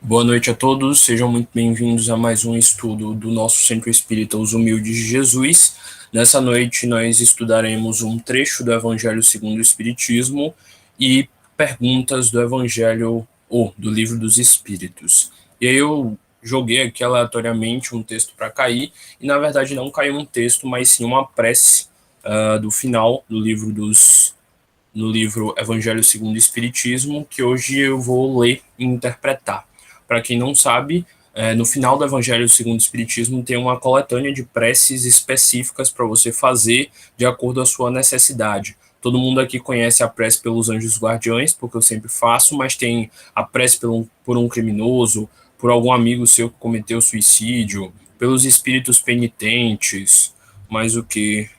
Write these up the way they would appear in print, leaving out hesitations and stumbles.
Boa noite a todos, sejam muito bem-vindos a mais um estudo do nosso Centro Espírita Os Humildes de Jesus. Nessa noite nós estudaremos um trecho do Evangelho segundo o Espiritismo e perguntas do Evangelho ou do Livro dos Espíritos. E aí eu joguei aqui aleatoriamente um texto para cair, e na verdade não caiu um texto, mas sim uma prece do final do livro no livro Evangelho segundo o Espiritismo, que hoje eu vou ler e interpretar. Para quem não sabe, no final do Evangelho segundo o Espiritismo tem uma coletânea de preces específicas para você fazer de acordo com a sua necessidade. Todo mundo aqui conhece a prece pelos anjos guardiões, porque eu sempre faço, mas tem a prece por um criminoso, por algum amigo seu que cometeu suicídio, pelos espíritos penitentes, mais o que?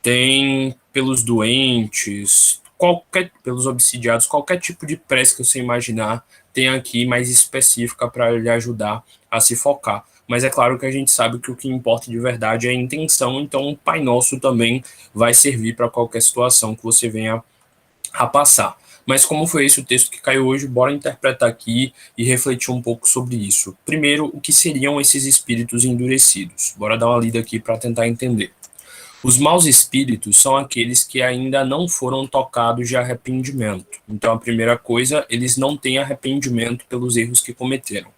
Tem pelos doentes, pelos obsidiados, qualquer tipo de prece que você imaginar, tem aqui mais específica para lhe ajudar a se focar. Mas é claro que a gente sabe que o que importa de verdade é a intenção, então o Pai Nosso também vai servir para qualquer situação que você venha a passar. Mas como foi esse o texto que caiu hoje, bora interpretar aqui e refletir um pouco sobre isso. Primeiro, o que seriam esses espíritos endurecidos? Bora dar uma lida aqui para tentar entender. Os maus espíritos são aqueles que ainda não foram tocados de arrependimento. Então, a primeira coisa, eles não têm arrependimento pelos erros que cometeram.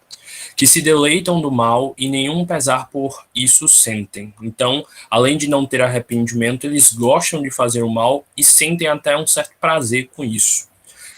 Que se deleitam do mal e nenhum pesar por isso sentem. Então, além de não ter arrependimento, eles gostam de fazer o mal e sentem até um certo prazer com isso.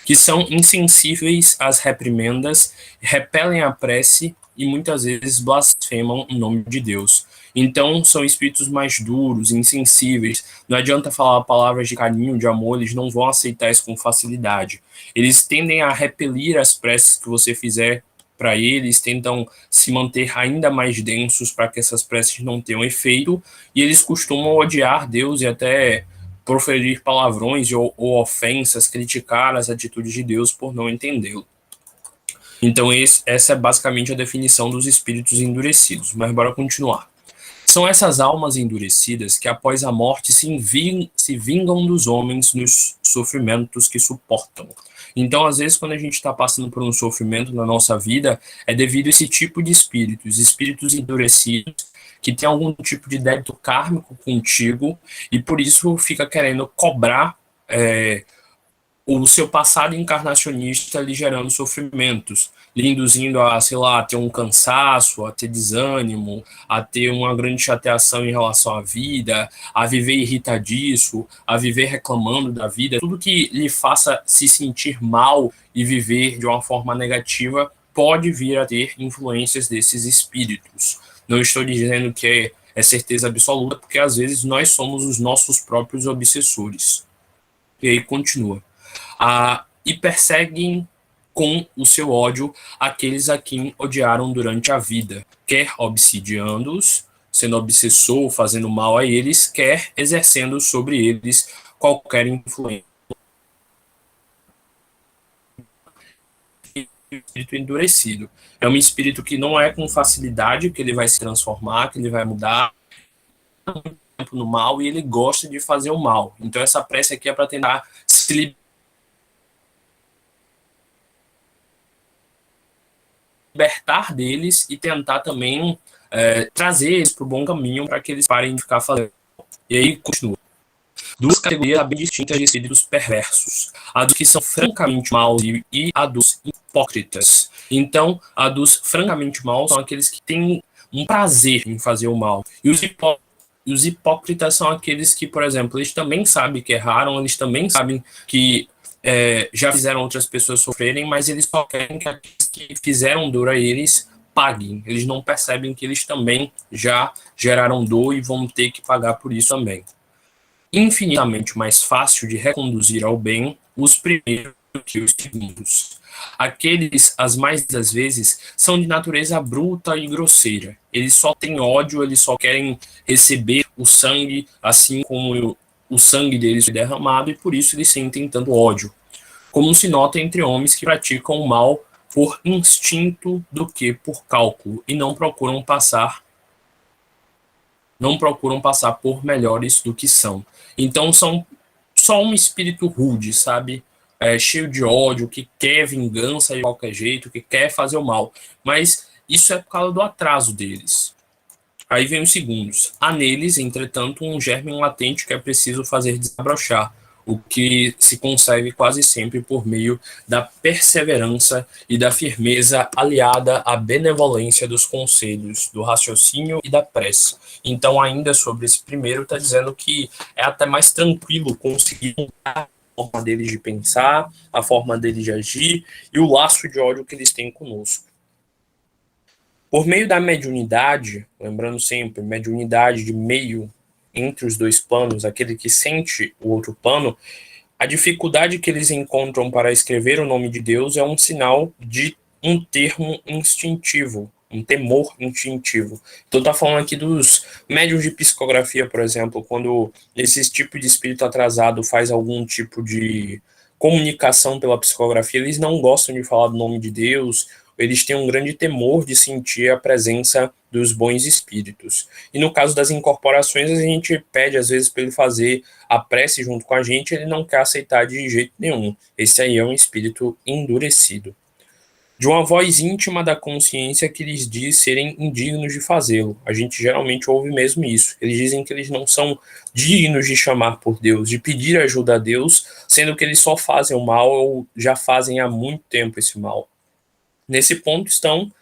Que são insensíveis às reprimendas, repelem a prece e muitas vezes blasfemam o nome de Deus. Então, são espíritos mais duros, insensíveis. Não adianta falar palavras de carinho, de amor, eles não vão aceitar isso com facilidade. Eles tendem a repelir as preces que você fizer para eles, tentam se manter ainda mais densos para que essas preces não tenham efeito, e eles costumam odiar Deus e até proferir palavrões ou ofensas, criticar as atitudes de Deus por não entendê-lo. Então, essa é basicamente a definição dos espíritos endurecidos. Mas bora continuar. São essas almas endurecidas que, após a morte, se vingam dos homens nos sofrimentos que suportam. Então, às vezes, quando a gente está passando por um sofrimento na nossa vida, é devido a esse tipo de espíritos endurecidos, que tem algum tipo de débito kármico contigo, e por isso fica querendo cobrar o seu passado encarnacionista lhe gerando sofrimentos, lhe induzindo a, sei lá, a ter um cansaço, a ter desânimo, a ter uma grande chateação em relação à vida, a viver irritadiço, a viver reclamando da vida, tudo que lhe faça se sentir mal e viver de uma forma negativa pode vir a ter influências desses espíritos. Não estou dizendo que é certeza absoluta, porque às vezes nós somos os nossos próprios obsessores. E aí continua. E perseguem com o seu ódio aqueles a quem odiaram durante a vida, quer obsidiando-os, sendo obsessor, fazendo mal a eles, quer exercendo sobre eles qualquer influência. Espírito endurecido. É um espírito que não é com facilidade que ele vai se transformar, que ele vai mudar no mal, e ele gosta de fazer o mal. Então essa prece aqui é para tentar se libertar deles e tentar também trazer eles para o bom caminho para que eles parem de ficar fazendo. E aí continua. Duas categorias bem distintas de espíritos perversos: a dos que são francamente maus e a dos hipócritas. Então, a dos francamente maus são aqueles que têm um prazer em fazer o mal. E os hipócritas são aqueles que, por exemplo, eles também sabem que erraram, eles também sabem que já fizeram outras pessoas sofrerem, mas eles só querem que aqueles que fizeram dor a eles paguem. Eles não percebem que eles também já geraram dor e vão ter que pagar por isso também. Infinitamente mais fácil de reconduzir ao bem os primeiros que os segundos. Aqueles, as mais das vezes, são de natureza bruta e grosseira. Eles só têm ódio, eles só querem receber o sangue, assim como o sangue deles foi derramado, e por isso eles sentem tanto ódio. Como se nota entre homens que praticam o mal por instinto do que por cálculo, e não procuram passar por melhores do que são. Então são só um espírito rude, sabe? cheio de ódio, que quer vingança de qualquer jeito, que quer fazer o mal. Mas isso é por causa do atraso deles. Aí vem os segundos. Há neles, entretanto, um germe latente que é preciso fazer desabrochar, o que se consegue quase sempre por meio da perseverança e da firmeza aliada à benevolência dos conselhos, do raciocínio e da prece. Então, ainda sobre esse primeiro, está dizendo que é até mais tranquilo conseguir mudar a forma deles de pensar, a forma deles de agir e o laço de ódio que eles têm conosco. Por meio da mediunidade, lembrando sempre, mediunidade de meio entre os dois planos, aquele que sente o outro plano, a dificuldade que eles encontram para escrever o nome de Deus é um sinal de um termo instintivo, um temor instintivo. Então tá falando aqui dos médiuns de psicografia, por exemplo, quando esse tipo de espírito atrasado faz algum tipo de comunicação pela psicografia, eles não gostam de falar do nome de Deus, eles têm um grande temor de sentir a presença dos bons espíritos. E no caso das incorporações, a gente pede às vezes para ele fazer a prece junto com a gente, ele não quer aceitar de jeito nenhum. Esse aí é um espírito endurecido. De uma voz íntima da consciência que lhes diz serem indignos de fazê-lo. A gente geralmente ouve mesmo isso. Eles dizem que eles não são dignos de chamar por Deus, de pedir ajuda a Deus, sendo que eles só fazem o mal ou já fazem há muito tempo esse mal. Nesse ponto estão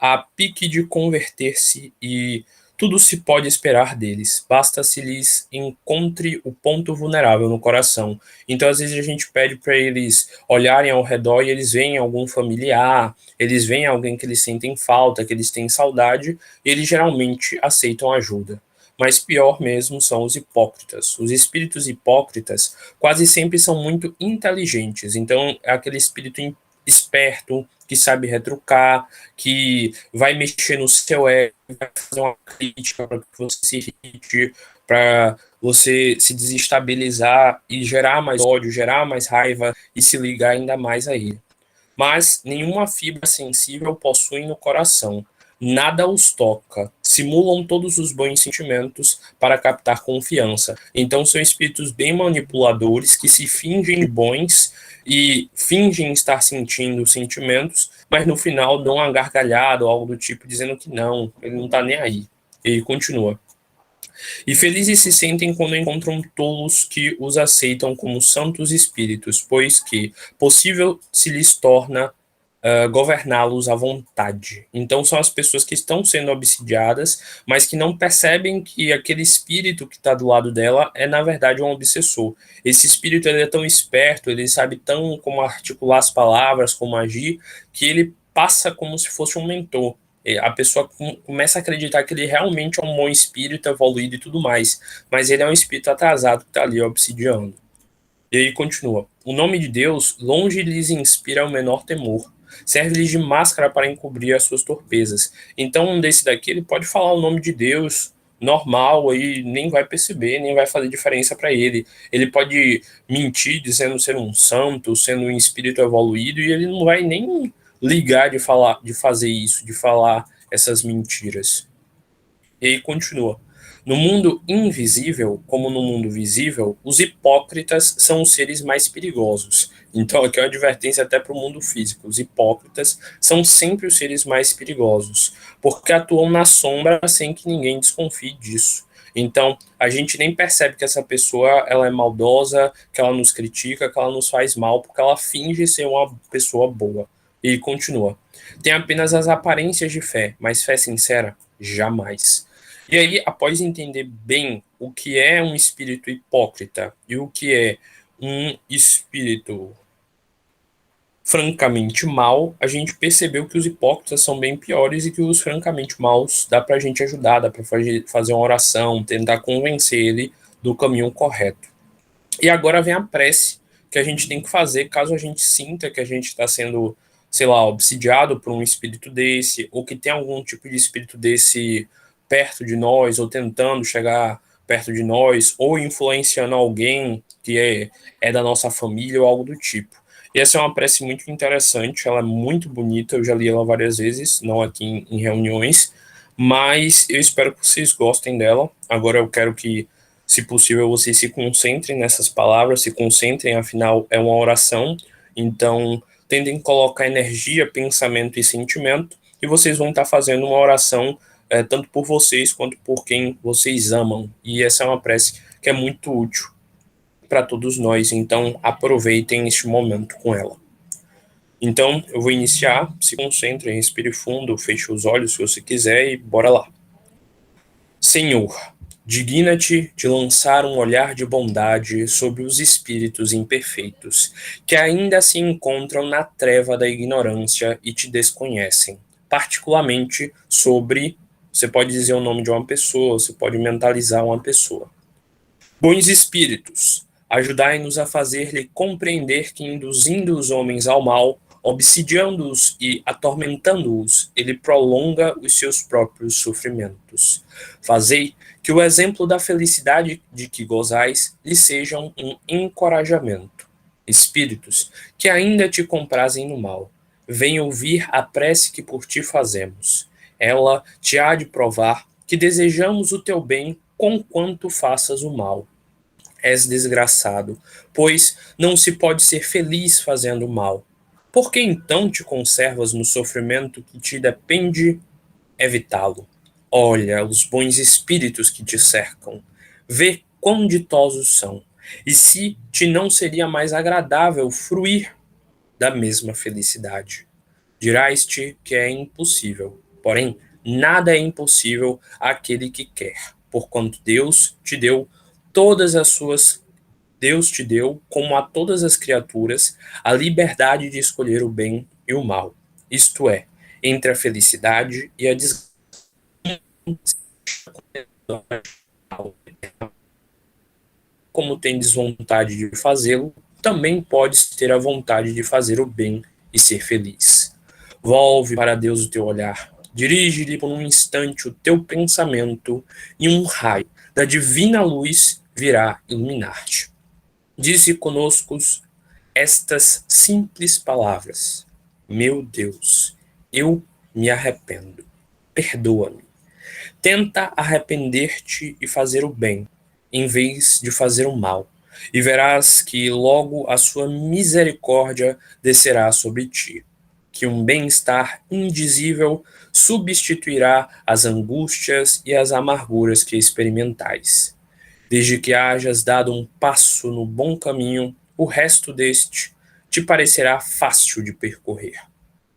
a pique de converter-se e tudo se pode esperar deles, basta se lhes encontre o ponto vulnerável no coração. Então, às vezes, a gente pede para eles olharem ao redor e eles veem algum familiar, eles veem alguém que eles sentem falta, que eles têm saudade, e eles geralmente aceitam ajuda. Mas pior mesmo são os hipócritas. Os espíritos hipócritas quase sempre são muito inteligentes, então é aquele espírito esperto, que sabe retrucar, que vai mexer no seu ego, vai fazer uma crítica para que você se irrite, para você se desestabilizar e gerar mais ódio, gerar mais raiva e se ligar ainda mais a ele. Mas nenhuma fibra sensível possuem no coração. Nada os toca. Simulam todos os bons sentimentos para captar confiança. Então são espíritos bem manipuladores que se fingem bons e fingem estar sentindo sentimentos, mas no final dão uma gargalhada ou algo do tipo, dizendo que não, ele não está nem aí. Ele continua. E felizes se sentem quando encontram tolos que os aceitam como santos espíritos, pois que possível se lhes torna governá-los à vontade. Então são as pessoas que estão sendo obsidiadas, mas que não percebem que aquele espírito que está do lado dela é na verdade um obsessor. Esse espírito ele é tão esperto, ele sabe tão como articular as palavras, como agir, que ele passa como se fosse um mentor. A pessoa começa a acreditar que ele realmente é um bom espírito, evoluído e tudo mais, mas ele é um espírito atrasado que está ali obsidiando. E aí continua. O nome de Deus longe lhes inspira o menor temor. Serve-lhes de máscara para encobrir as suas torpezas. Então, um desse daqui, ele pode falar o nome de Deus normal, aí nem vai perceber, nem vai fazer diferença para ele. Ele pode mentir dizendo ser um santo, sendo um espírito evoluído, e ele não vai nem ligar de falar, de fazer isso, de falar essas mentiras. E aí continua. No mundo invisível, como no mundo visível, os hipócritas são os seres mais perigosos. Então, aqui é uma advertência até para o mundo físico. Os hipócritas são sempre os seres mais perigosos, porque atuam na sombra sem que ninguém desconfie disso. Então, a gente nem percebe que essa pessoa ela é maldosa, que ela nos critica, que ela nos faz mal, porque ela finge ser uma pessoa boa. E continua. Tem apenas as aparências de fé, mas fé sincera, jamais. E aí, após entender bem o que é um espírito hipócrita e o que é um espírito francamente mal, a gente percebeu que os hipócritas são bem piores e que os francamente maus dá pra gente ajudar, dá pra fazer uma oração, tentar convencer ele do caminho correto. E agora vem a prece que a gente tem que fazer caso a gente sinta que a gente está sendo, sei lá, obsidiado por um espírito desse, ou que tem algum tipo de espírito desse perto de nós, ou tentando chegar perto de nós, ou influenciando alguém que é da nossa família ou algo do tipo. E essa é uma prece muito interessante, ela é muito bonita, eu já li ela várias vezes, não aqui em reuniões, mas eu espero que vocês gostem dela. Agora eu quero que Se possível, vocês se concentrem nessas palavras, se concentrem, afinal, é uma oração. Então, tentem colocar energia, pensamento e sentimento, e vocês vão estar fazendo uma oração tanto por vocês quanto por quem vocês amam. E essa é uma prece que é muito útil para todos nós, então aproveitem este momento com ela. Então, eu vou iniciar, se concentre, respire fundo, feche os olhos se você quiser e bora lá. Senhor, digna-te de lançar um olhar de bondade sobre os espíritos imperfeitos, que ainda se encontram na treva da ignorância e te desconhecem, particularmente sobre, você pode dizer o nome de uma pessoa, você pode mentalizar uma pessoa. Bons espíritos, ajudai-nos a fazer-lhe compreender que, induzindo os homens ao mal, obsidiando-os e atormentando-os, ele prolonga os seus próprios sofrimentos. Fazei que o exemplo da felicidade de que gozais lhe sejam um encorajamento. Espíritos, que ainda te comprazem no mal, vem ouvir a prece que por ti fazemos. Ela te há de provar que desejamos o teu bem conquanto faças o mal. És desgraçado, pois não se pode ser feliz fazendo mal. Por que então te conservas no sofrimento que te depende evitá-lo? Olha os bons espíritos que te cercam, vê quão ditosos são, e se te não seria mais agradável fruir da mesma felicidade. Dirás-te que é impossível, porém, nada é impossível àquele que quer, porquanto Deus te deu, como a todas as criaturas, a liberdade de escolher o bem e o mal, isto é, entre a felicidade e a desgraça. Como tendes vontade de fazê-lo, também podes ter a vontade de fazer o bem e ser feliz. Volve para Deus o teu olhar, dirige-lhe por um instante o teu pensamento, e um raio da divina luz virá iluminar-te. Dize conosco estas simples palavras: Meu Deus, eu me arrependo. Perdoa-me. Tenta arrepender-te e fazer o bem, em vez de fazer o mal, e verás que logo a sua misericórdia descerá sobre ti, que um bem-estar indizível substituirá as angústias e as amarguras que experimentais. Desde que hajas dado um passo no bom caminho, o resto deste te parecerá fácil de percorrer.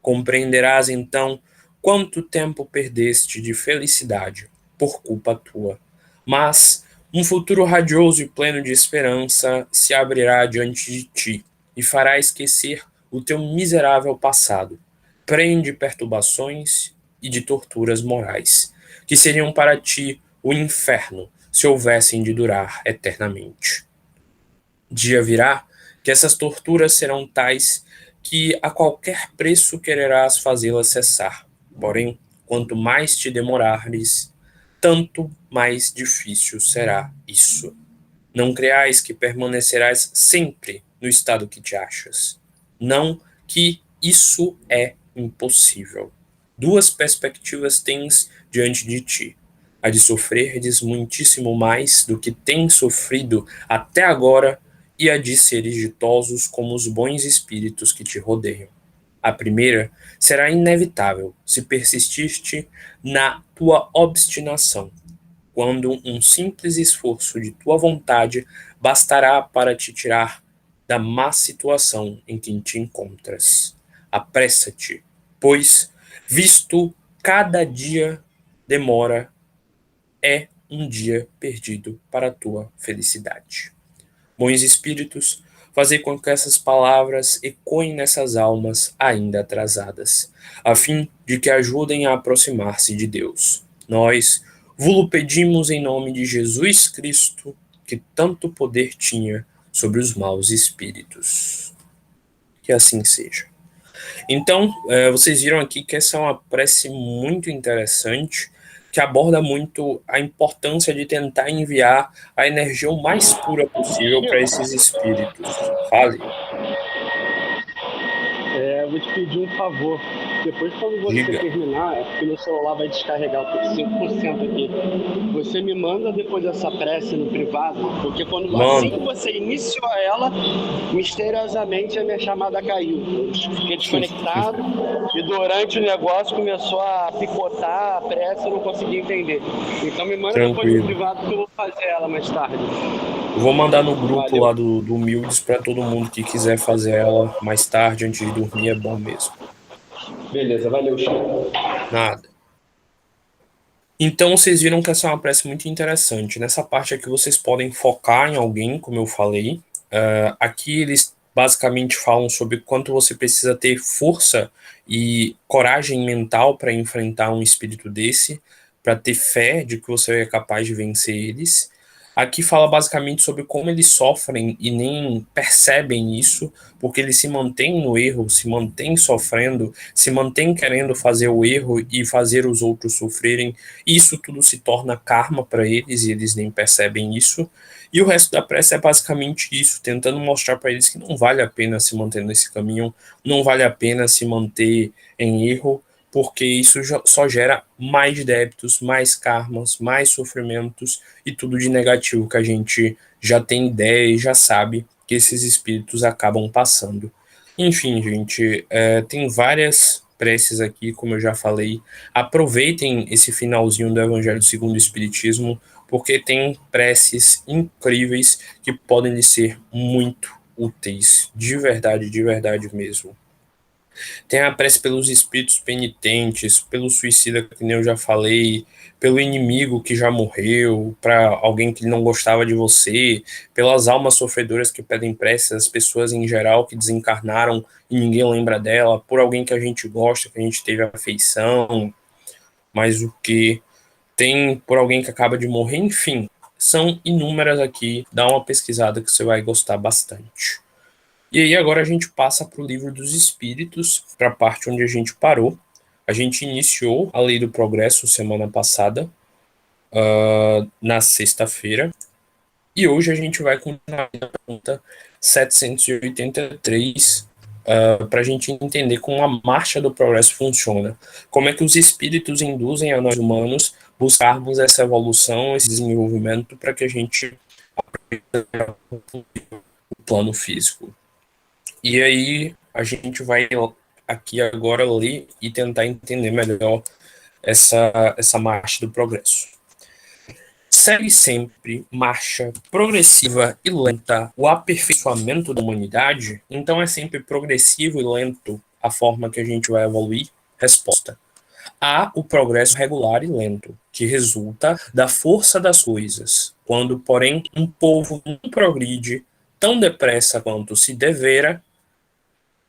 Compreenderás então quanto tempo perdeste de felicidade por culpa tua. Mas um futuro radioso e pleno de esperança se abrirá diante de ti e fará esquecer o teu miserável passado, prende de perturbações e de torturas morais, que seriam para ti o inferno se houvessem de durar eternamente. Dia virá que essas torturas serão tais que a qualquer preço quererás fazê-las cessar. Porém, quanto mais te demorares, tanto mais difícil será isso. Não creais que permanecerás sempre no estado que te achas. Não que isso é impossível. Duas perspectivas tens diante de ti: a de sofreres muitíssimo mais do que tens sofrido até agora, e a de seres ditosos como os bons espíritos que te rodeiam. A primeira será inevitável se persististe na tua obstinação, quando um simples esforço de tua vontade bastará para te tirar da má situação em que te encontras. Apressa-te, pois, visto cada dia demora, é um dia perdido para a tua felicidade. Bons espíritos, fazei com que essas palavras ecoem nessas almas ainda atrasadas, a fim de que ajudem a aproximar-se de Deus. Nós vos pedimos em nome de Jesus Cristo, que tanto poder tinha sobre os maus espíritos. Que assim seja. Então, vocês viram aqui que essa é uma prece muito interessante, que aborda muito a importância de tentar enviar a energia o mais pura possível para esses espíritos. Fale. Eu vou te pedir um favor. Depois, quando você Diga. terminar, é porque meu celular vai descarregar por 5% aqui. Você me manda depois essa prece no privado, porque assim que Mando. você iniciou ela, misteriosamente a minha chamada caiu. Eu fiquei desconectado e durante o negócio começou a picotar a prece e eu não consegui entender. Então me manda depois no Tranquilo. privado que eu vou fazer ela mais tarde. Eu vou mandar no grupo Valeu. lá do Humildes para todo mundo que quiser fazer ela mais tarde, antes de dormir, é bom mesmo. Beleza, valeu, Chico. Nada. Então, vocês viram que essa é uma prece muito interessante. Nessa parte aqui, vocês podem focar em alguém, como eu falei. Aqui, eles basicamente falam sobre quanto você precisa ter força e coragem mental para enfrentar um espírito desse, para ter fé de que você é capaz de vencer eles. Aqui fala basicamente sobre como eles sofrem e nem percebem isso, porque eles se mantêm no erro, se mantêm sofrendo, se mantêm querendo fazer o erro e fazer os outros sofrerem. Isso tudo se torna karma para eles e eles nem percebem isso. E o resto da prece é basicamente isso, tentando mostrar para eles que não vale a pena se manter nesse caminho, não vale a pena se manter em erro, porque isso só gera mais débitos, mais karmas, mais sofrimentos e tudo de negativo que a gente já tem ideia e já sabe que esses espíritos acabam passando. Enfim, gente, tem várias preces aqui, como eu já falei. Aproveitem esse finalzinho do Evangelho segundo o Espiritismo, porque tem preces incríveis que podem lhe ser muito úteis, de verdade mesmo. Tem a prece pelos espíritos penitentes, pelo suicida, que nem eu já falei, pelo inimigo que já morreu, para alguém que não gostava de você, pelas almas sofredoras que pedem prece, as pessoas em geral que desencarnaram e ninguém lembra dela, por alguém que a gente gosta, que a gente teve afeição, mas o que tem por alguém que acaba de morrer, enfim, são inúmeras aqui. Dá uma pesquisada que você vai gostar bastante. E aí agora a gente passa para o livro dos Espíritos, para a parte onde a gente parou. A gente iniciou a Lei do Progresso semana passada, na sexta-feira, e hoje a gente vai continuar na pergunta 783, para a gente entender como a marcha do progresso funciona. Como é que os espíritos induzem a nós humanos buscarmos essa evolução, esse desenvolvimento, para que a gente o plano físico. E aí a gente vai aqui agora ler e tentar entender melhor essa marcha do progresso. Segue sempre marcha progressiva e lenta o aperfeiçoamento da humanidade? Então é sempre progressivo e lento a forma que a gente vai evoluir? Resposta: há o progresso regular e lento, que resulta da força das coisas. Quando, porém, um povo não progride tão depressa quanto se devera,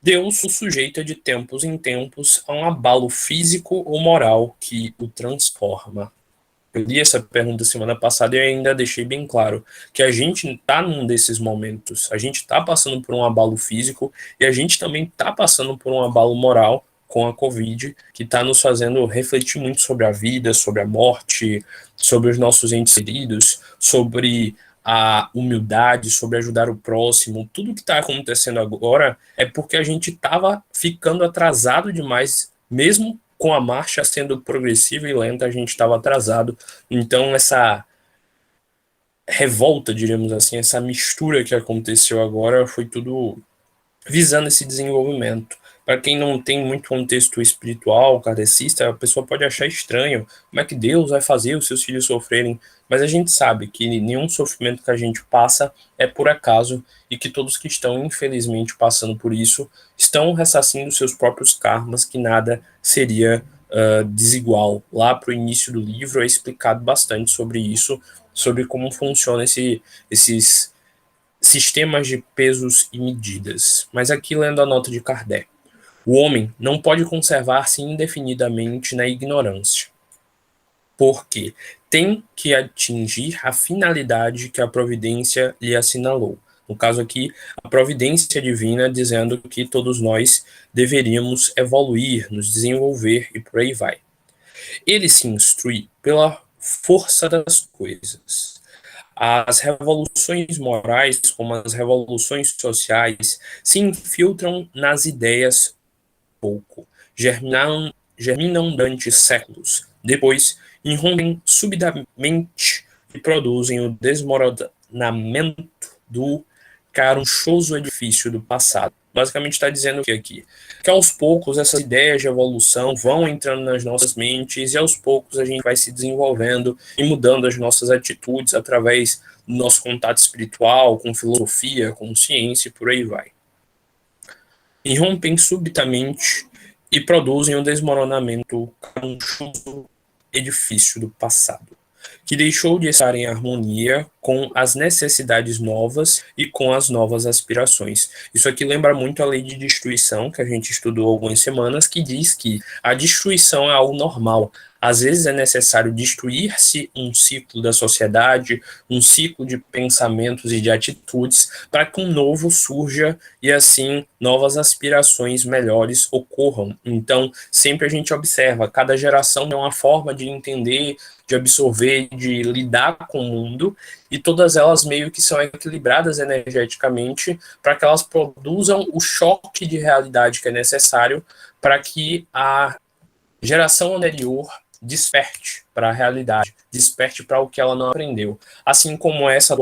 Deus o sujeita de tempos em tempos a um abalo físico ou moral que o transforma. Eu li essa pergunta semana passada e ainda deixei bem claro que a gente está num desses momentos. A gente está passando por um abalo físico e a gente também está passando por um abalo moral com a Covid, que está nos fazendo refletir muito sobre a vida, sobre a morte, sobre os nossos entes queridos, sobre a humildade, sobre ajudar o próximo. Tudo que está acontecendo agora é porque a gente estava ficando atrasado demais, mesmo com a marcha sendo progressiva e lenta, a gente estava atrasado. Então, essa revolta, diríamos assim, essa mistura que aconteceu agora foi tudo visando esse desenvolvimento. Para quem não tem muito contexto espiritual, kardecista, a pessoa pode achar estranho como é que Deus vai fazer os seus filhos sofrerem, mas a gente sabe que nenhum sofrimento que a gente passa é por acaso e que todos que estão, infelizmente, passando por isso estão ressarcindo seus próprios karmas, que nada seria desigual. Lá para o início do livro é explicado bastante sobre isso, sobre como funciona esses sistemas de pesos e medidas. Mas aqui lendo a nota de Kardec. O homem não pode conservar-se indefinidamente na ignorância, porque tem que atingir a finalidade que a providência lhe assinalou. No caso aqui, a providência divina dizendo que todos nós deveríamos evoluir, nos desenvolver e por aí vai. Ele se instrui pela força das coisas. As revoluções morais, como as revoluções sociais, se infiltram nas ideias pouco, germinam durante séculos, depois irrompem subitamente e produzem o desmoronamento do carunchoso edifício do passado. Basicamente está dizendo que aqui, que aos poucos essas ideias de evolução vão entrando nas nossas mentes e aos poucos a gente vai se desenvolvendo e mudando as nossas atitudes através do nosso contato espiritual, com filosofia, com ciência e por aí vai. Irrompem subitamente e produzem um desmoronamento carunchoso edifício do passado, que deixou de estar em harmonia com as necessidades novas e com as novas aspirações. Isso aqui lembra muito a lei de destruição, que a gente estudou há algumas semanas, que diz que a destruição é algo normal. Às vezes é necessário destruir-se um ciclo da sociedade, um ciclo de pensamentos e de atitudes, para que um novo surja e assim novas aspirações melhores ocorram. Então, sempre a gente observa, cada geração tem uma forma de entender, de absorver, de lidar com o mundo, e todas elas meio que são equilibradas energeticamente para que elas produzam o choque de realidade que é necessário para que a geração anterior desperte para a realidade, desperte para o que ela não aprendeu. Assim como essa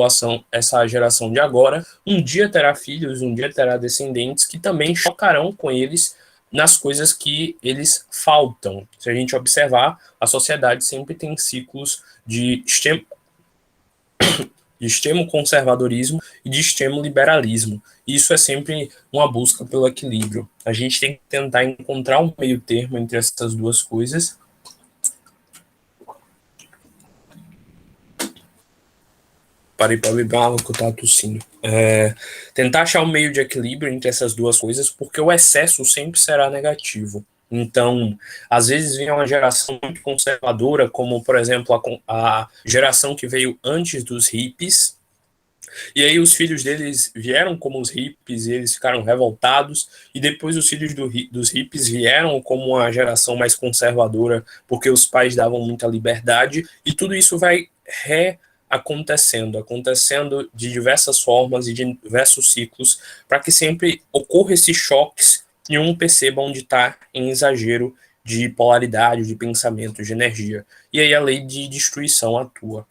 geração de agora, um dia terá filhos, um dia terá descendentes que também chocarão com eles nas coisas que eles faltam. Se a gente observar, a sociedade sempre tem ciclos de extremo conservadorismo e de extremo liberalismo. Isso é sempre uma busca pelo equilíbrio. A gente tem que tentar encontrar um meio termo entre essas duas coisas. Parei para beber água que eu estava tossindo. Tentar achar um meio de equilíbrio entre essas duas coisas, porque o excesso sempre será negativo. Então, às vezes vem uma geração muito conservadora, como, por exemplo, a geração que veio antes dos hippies, e aí os filhos deles vieram como os hippies e eles ficaram revoltados, e depois os filhos dos hippies vieram como uma geração mais conservadora, porque os pais davam muita liberdade, e tudo isso vai acontecendo de diversas formas e de diversos ciclos, para que sempre ocorra esses choques e um perceba onde está em exagero de polaridade, de pensamento, de energia. E aí a lei de destruição atua.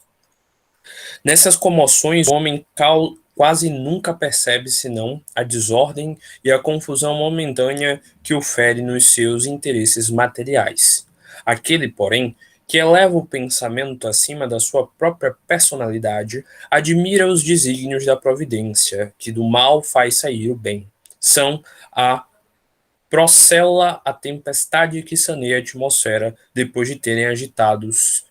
Nessas comoções, o homem quase nunca percebe senão a desordem e a confusão momentânea que o fere nos seus interesses materiais. Aquele, porém, que eleva o pensamento acima da sua própria personalidade, admira os desígnios da providência, que do mal faz sair o bem. São a procela a tempestade que saneia a atmosfera depois de terem agitados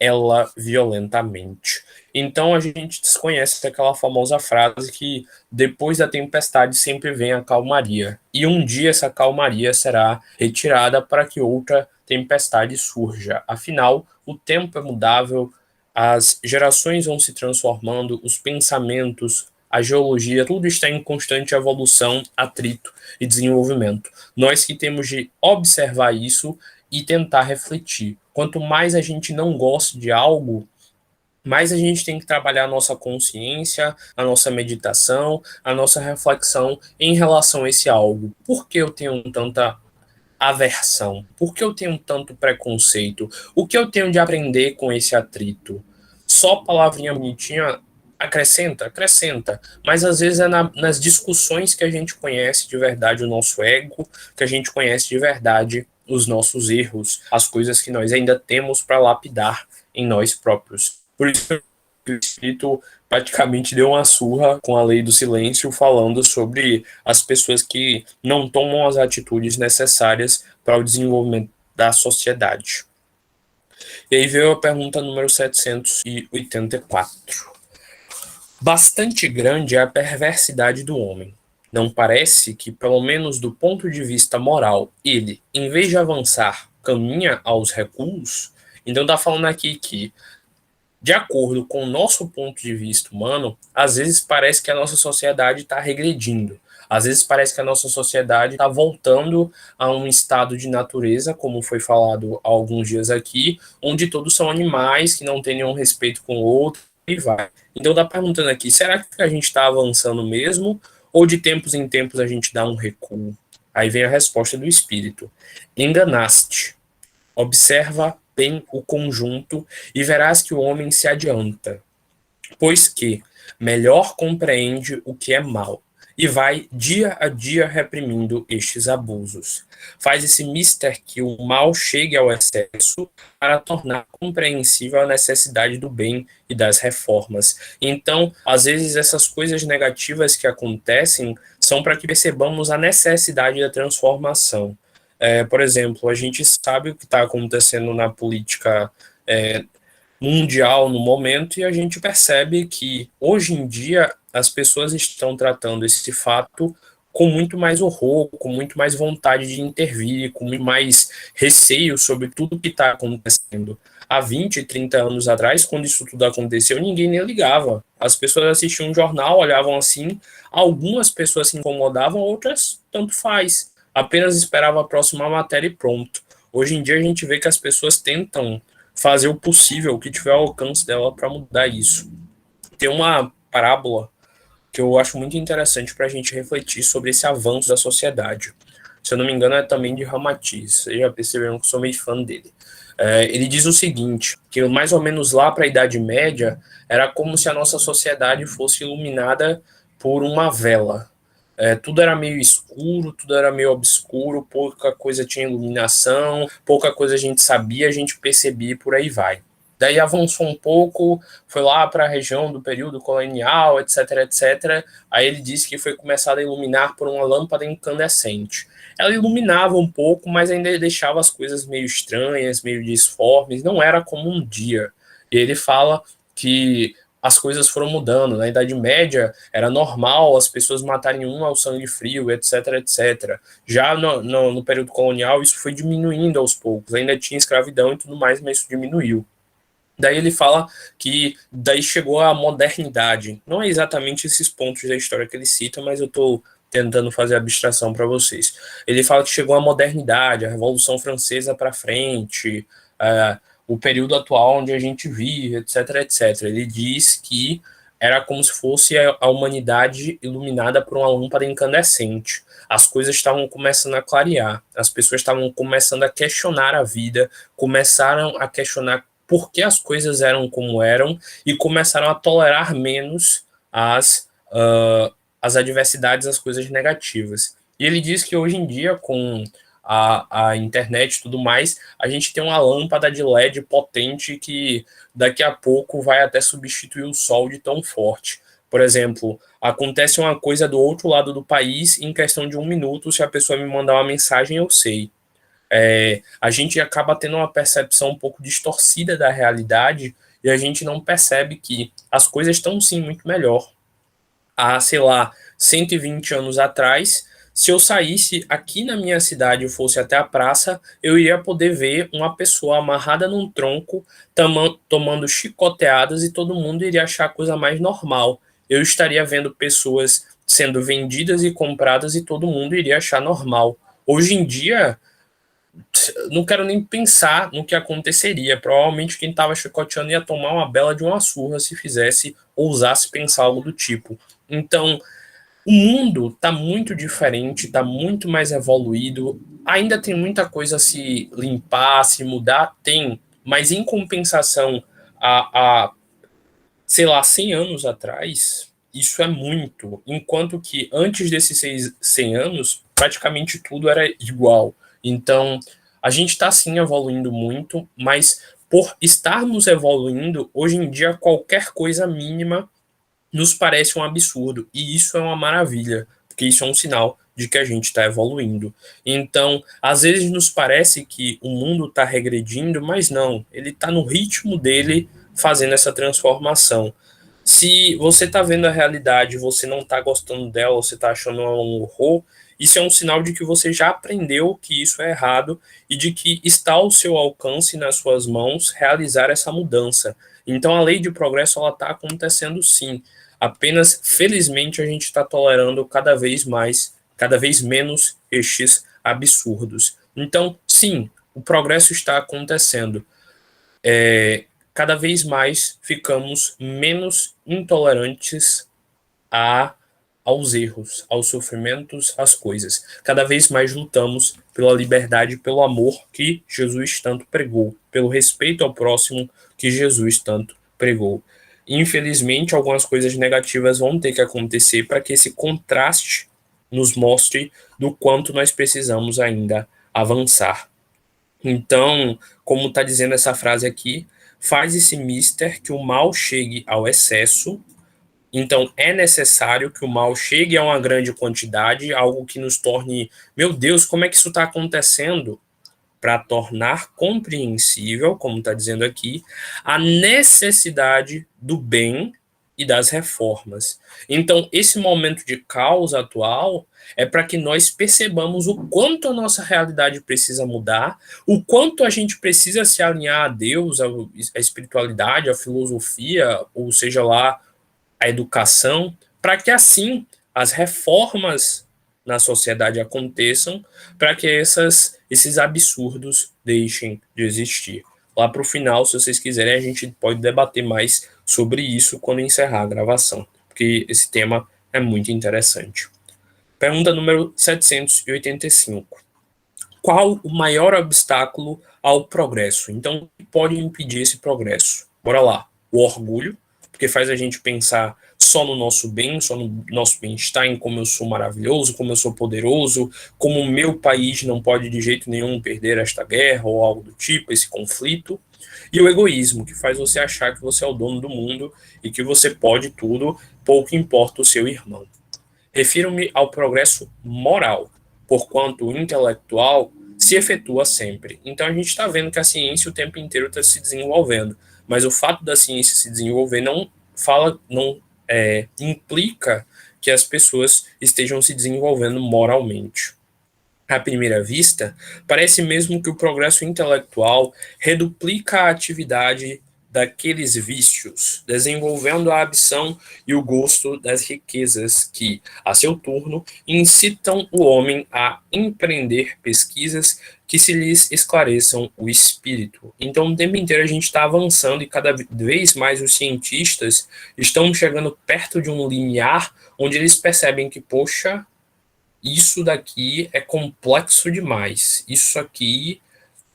ela violentamente. Então a gente desconhece aquela famosa frase que depois da tempestade sempre vem a calmaria. E um dia essa calmaria será retirada para que outra tempestade surja. Afinal, o tempo é mudável, as gerações vão se transformando, os pensamentos, a geologia, tudo está em constante evolução, atrito e desenvolvimento. Nós que temos de observar isso e tentar refletir. Quanto mais a gente não gosta de algo, mais a gente tem que trabalhar a nossa consciência, a nossa meditação, a nossa reflexão em relação a esse algo. Por que eu tenho tanta aversão? Por que eu tenho tanto preconceito? O que eu tenho de aprender com esse atrito? Só palavrinha bonitinha acrescenta, mas às vezes é nas discussões que a gente conhece de verdade o nosso ego, que a gente conhece de verdade os nossos erros, as coisas que nós ainda temos para lapidar em nós próprios. Por isso que o Espírito praticamente deu uma surra com a lei do silêncio, falando sobre as pessoas que não tomam as atitudes necessárias para o desenvolvimento da sociedade. E aí veio a pergunta número 784. Bastante grande é a perversidade do homem. Não parece que, pelo menos do ponto de vista moral, ele, em vez de avançar, caminha aos recuos? Então está falando aqui que, de acordo com o nosso ponto de vista humano, às vezes parece que a nossa sociedade está regredindo. Às vezes parece que a nossa sociedade está voltando a um estado de natureza, como foi falado há alguns dias aqui, onde todos são animais que não têm nenhum respeito com o outro, e vai. Então está perguntando aqui, será que a gente está avançando mesmo? Ou de tempos em tempos a gente dá um recuo? Aí vem a resposta do espírito: enganaste. Observa bem o conjunto e verás que o homem se adianta, pois que melhor compreende o que é mal e vai dia a dia reprimindo estes abusos. Faz esse mister que o mal chegue ao excesso para tornar compreensível a necessidade do bem e das reformas. Então, às vezes, essas coisas negativas que acontecem são para que percebamos a necessidade da transformação. Por exemplo, a gente sabe o que está acontecendo na política mundial no momento, e a gente percebe que hoje em dia as pessoas estão tratando esse fato com muito mais horror, com muito mais vontade de intervir, com muito mais receio sobre tudo que está acontecendo. Há 20, 30 anos atrás, quando isso tudo aconteceu, ninguém nem ligava. As pessoas assistiam um jornal, olhavam assim, algumas pessoas se incomodavam, outras tanto faz. Apenas esperava a próxima matéria e pronto. Hoje em dia a gente vê que as pessoas tentam fazer o possível, o que tiver ao alcance dela para mudar isso. Tem uma parábola que eu acho muito interessante para a gente refletir sobre esse avanço da sociedade. Se eu não me engano, é também de Ramatiz. Vocês já perceberam que eu sou meio fã dele. Ele diz o seguinte, que mais ou menos lá para a Idade Média, era como se a nossa sociedade fosse iluminada por uma vela. Tudo era meio escuro, tudo era meio obscuro, pouca coisa tinha iluminação, pouca coisa a gente sabia, a gente percebia e por aí vai. Daí avançou um pouco, foi lá para a região do período colonial, etc, etc. Aí ele disse que foi começado a iluminar por uma lâmpada incandescente. Ela iluminava um pouco, mas ainda deixava as coisas meio estranhas, meio disformes, não era como um dia. E ele fala que as coisas foram mudando. Na Idade Média, era normal as pessoas matarem um ao sangue frio, etc, etc. Já no período colonial, isso foi diminuindo aos poucos. Ainda tinha escravidão e tudo mais, mas isso diminuiu. Daí ele fala que daí chegou a modernidade. Não é exatamente esses pontos da história que ele cita, mas eu estou tentando fazer abstração para vocês. Ele fala que chegou a modernidade, a Revolução Francesa para frente, o período atual onde a gente vive, etc, etc. Ele diz que era como se fosse a humanidade iluminada por uma lâmpada incandescente. As coisas estavam começando a clarear, as pessoas estavam começando a questionar a vida, começaram a questionar por que as coisas eram como eram e começaram a tolerar menos as adversidades, as coisas negativas. E ele diz que hoje em dia, com a internet e tudo mais, a gente tem uma lâmpada de LED potente que daqui a pouco vai até substituir o sol de tão forte. Por exemplo, acontece uma coisa do outro lado do país em questão de 1 minuto, se a pessoa me mandar uma mensagem, eu sei. A gente acaba tendo uma percepção um pouco distorcida da realidade e a gente não percebe que as coisas estão sim muito melhor. Há, sei lá, 120 anos atrás, se eu saísse aqui na minha cidade e fosse até a praça, eu iria poder ver uma pessoa amarrada num tronco, tomando chicoteadas e todo mundo iria achar a coisa mais normal. Eu estaria vendo pessoas sendo vendidas e compradas e todo mundo iria achar normal. Hoje em dia, não quero nem pensar no que aconteceria. Provavelmente quem estava chicoteando ia tomar uma bela de uma surra se fizesse, ousasse pensar algo do tipo. Então, o mundo está muito diferente, está muito mais evoluído. Ainda tem muita coisa a se limpar, a se mudar, tem. Mas em compensação, sei lá, 100 anos atrás, isso é muito. Enquanto que antes desses 100 anos, praticamente tudo era igual. Então, a gente está sim evoluindo muito, mas por estarmos evoluindo, hoje em dia qualquer coisa mínima nos parece um absurdo. E isso é uma maravilha, porque isso é um sinal de que a gente está evoluindo. Então, às vezes nos parece que o mundo está regredindo, mas não, ele está no ritmo dele fazendo essa transformação. Se você está vendo a realidade e você não está gostando dela, você está achando ela um horror, isso é um sinal de que você já aprendeu que isso é errado e de que está ao seu alcance, nas suas mãos, realizar essa mudança. Então a lei de progresso está acontecendo sim. Apenas, felizmente, a gente está tolerando cada vez mais, cada vez menos estes absurdos. Então, sim, o progresso está acontecendo. Cada vez mais ficamos menos intolerantes a aos erros, aos sofrimentos, às coisas. Cada vez mais lutamos pela liberdade, pelo amor que Jesus tanto pregou, pelo respeito ao próximo que Jesus tanto pregou. Infelizmente, algumas coisas negativas vão ter que acontecer para que esse contraste nos mostre do quanto nós precisamos ainda avançar. Então, como está dizendo essa frase aqui, faz esse mister que o mal chegue ao excesso. Então, é necessário que o mal chegue a uma grande quantidade, algo que nos torne, meu Deus, como é que isso está acontecendo? Para tornar compreensível, como está dizendo aqui, a necessidade do bem e das reformas. Então, esse momento de caos atual é para que nós percebamos o quanto a nossa realidade precisa mudar, o quanto a gente precisa se alinhar a Deus, a espiritualidade, a filosofia, ou seja lá, a educação, para que assim as reformas na sociedade aconteçam, para que esses absurdos deixem de existir. Lá para o final, se vocês quiserem, a gente pode debater mais sobre isso quando encerrar a gravação, porque esse tema é muito interessante. Pergunta número 785. Qual o maior obstáculo ao progresso? Então, o que pode impedir esse progresso? Bora lá. O orgulho, porque faz a gente pensar só no nosso bem, só no nosso bem-estar, em como eu sou maravilhoso, como eu sou poderoso, como o meu país não pode de jeito nenhum perder esta guerra ou algo do tipo, esse conflito. E o egoísmo, que faz você achar que você é o dono do mundo e que você pode tudo, pouco importa o seu irmão. Refiro-me ao progresso moral, porquanto o intelectual se efetua sempre. Então a gente está vendo que a ciência o tempo inteiro está se desenvolvendo, mas o fato da ciência se desenvolver não implica que as pessoas estejam se desenvolvendo moralmente. À primeira vista, parece mesmo que o progresso intelectual reduplica a atividade daqueles vícios, desenvolvendo a ambição e o gosto das riquezas que, a seu turno, incitam o homem a empreender pesquisas que se lhes esclareçam o espírito. Então, o tempo inteiro a gente está avançando e cada vez mais os cientistas estão chegando perto de um limiar onde eles percebem que, poxa, isso daqui é complexo demais, isso aqui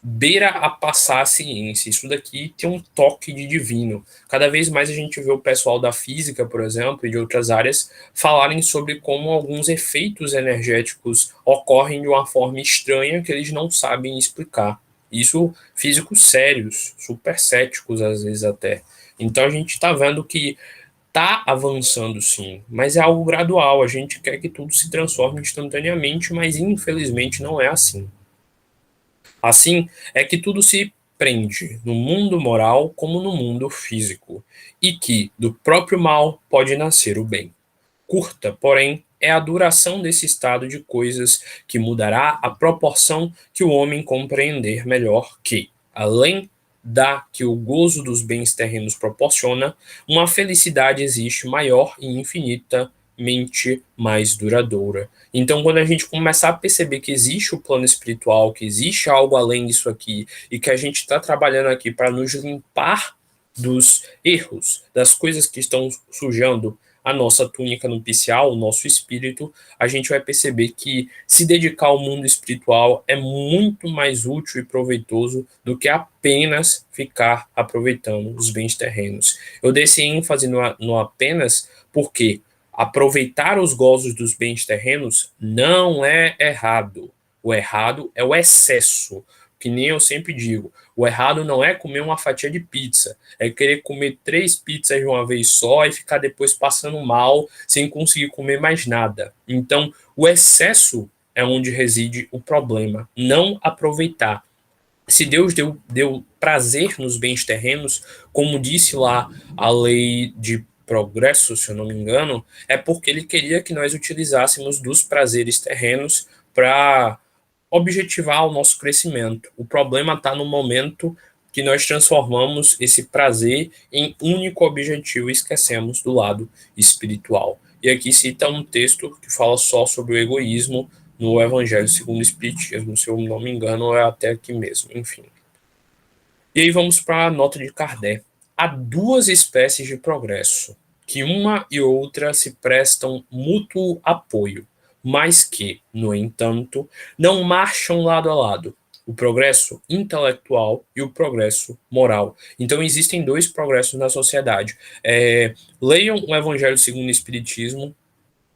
beira a passar a ciência, isso daqui tem um toque de divino. Cada vez mais a gente vê o pessoal da física, por exemplo, e de outras áreas, falarem sobre como alguns efeitos energéticos ocorrem de uma forma estranha que eles não sabem explicar. Isso físicos sérios, super céticos às vezes até. Então a gente está vendo que está avançando sim, mas é algo gradual. A gente quer que tudo se transforme instantaneamente, mas infelizmente não é assim. Assim é que tudo se prende no mundo moral como no mundo físico, e que do próprio mal pode nascer o bem. Curta, porém, é a duração desse estado de coisas que mudará a proporção que o homem compreender melhor que, além da que o gozo dos bens terrenos proporciona, uma felicidade existe maior e infinitamente mais duradoura. Então, quando a gente começar a perceber que existe o plano espiritual, que existe algo além disso aqui, e que a gente está trabalhando aqui para nos limpar dos erros, das coisas que estão sujando a nossa túnica nupcial, o nosso espírito, a gente vai perceber que se dedicar ao mundo espiritual é muito mais útil e proveitoso do que apenas ficar aproveitando os bens terrenos. Eu dei esse ênfase no apenas porque aproveitar os gozos dos bens terrenos não é errado. O errado é o excesso, que nem eu sempre digo. O errado não é comer uma fatia de pizza, é querer comer 3 pizzas de uma vez só e ficar depois passando mal sem conseguir comer mais nada. Então, o excesso é onde reside o problema, não aproveitar. Se Deus deu prazer nos bens terrenos, como disse lá a lei de progresso, se eu não me engano, é porque ele queria que nós utilizássemos dos prazeres terrenos para objetivar o nosso crescimento. O problema está no momento que nós transformamos esse prazer em único objetivo e esquecemos do lado espiritual. E aqui cita um texto que fala só sobre o egoísmo no Evangelho segundo o Espiritismo, se eu não me engano, é até aqui mesmo, enfim. E aí vamos para a nota de Kardec. Há 2 espécies de progresso, que uma e outra se prestam mútuo apoio, mas que, no entanto, não marcham lado a lado, o progresso intelectual e o progresso moral. Então, existem dois progressos na sociedade. Leiam o Evangelho segundo o Espiritismo,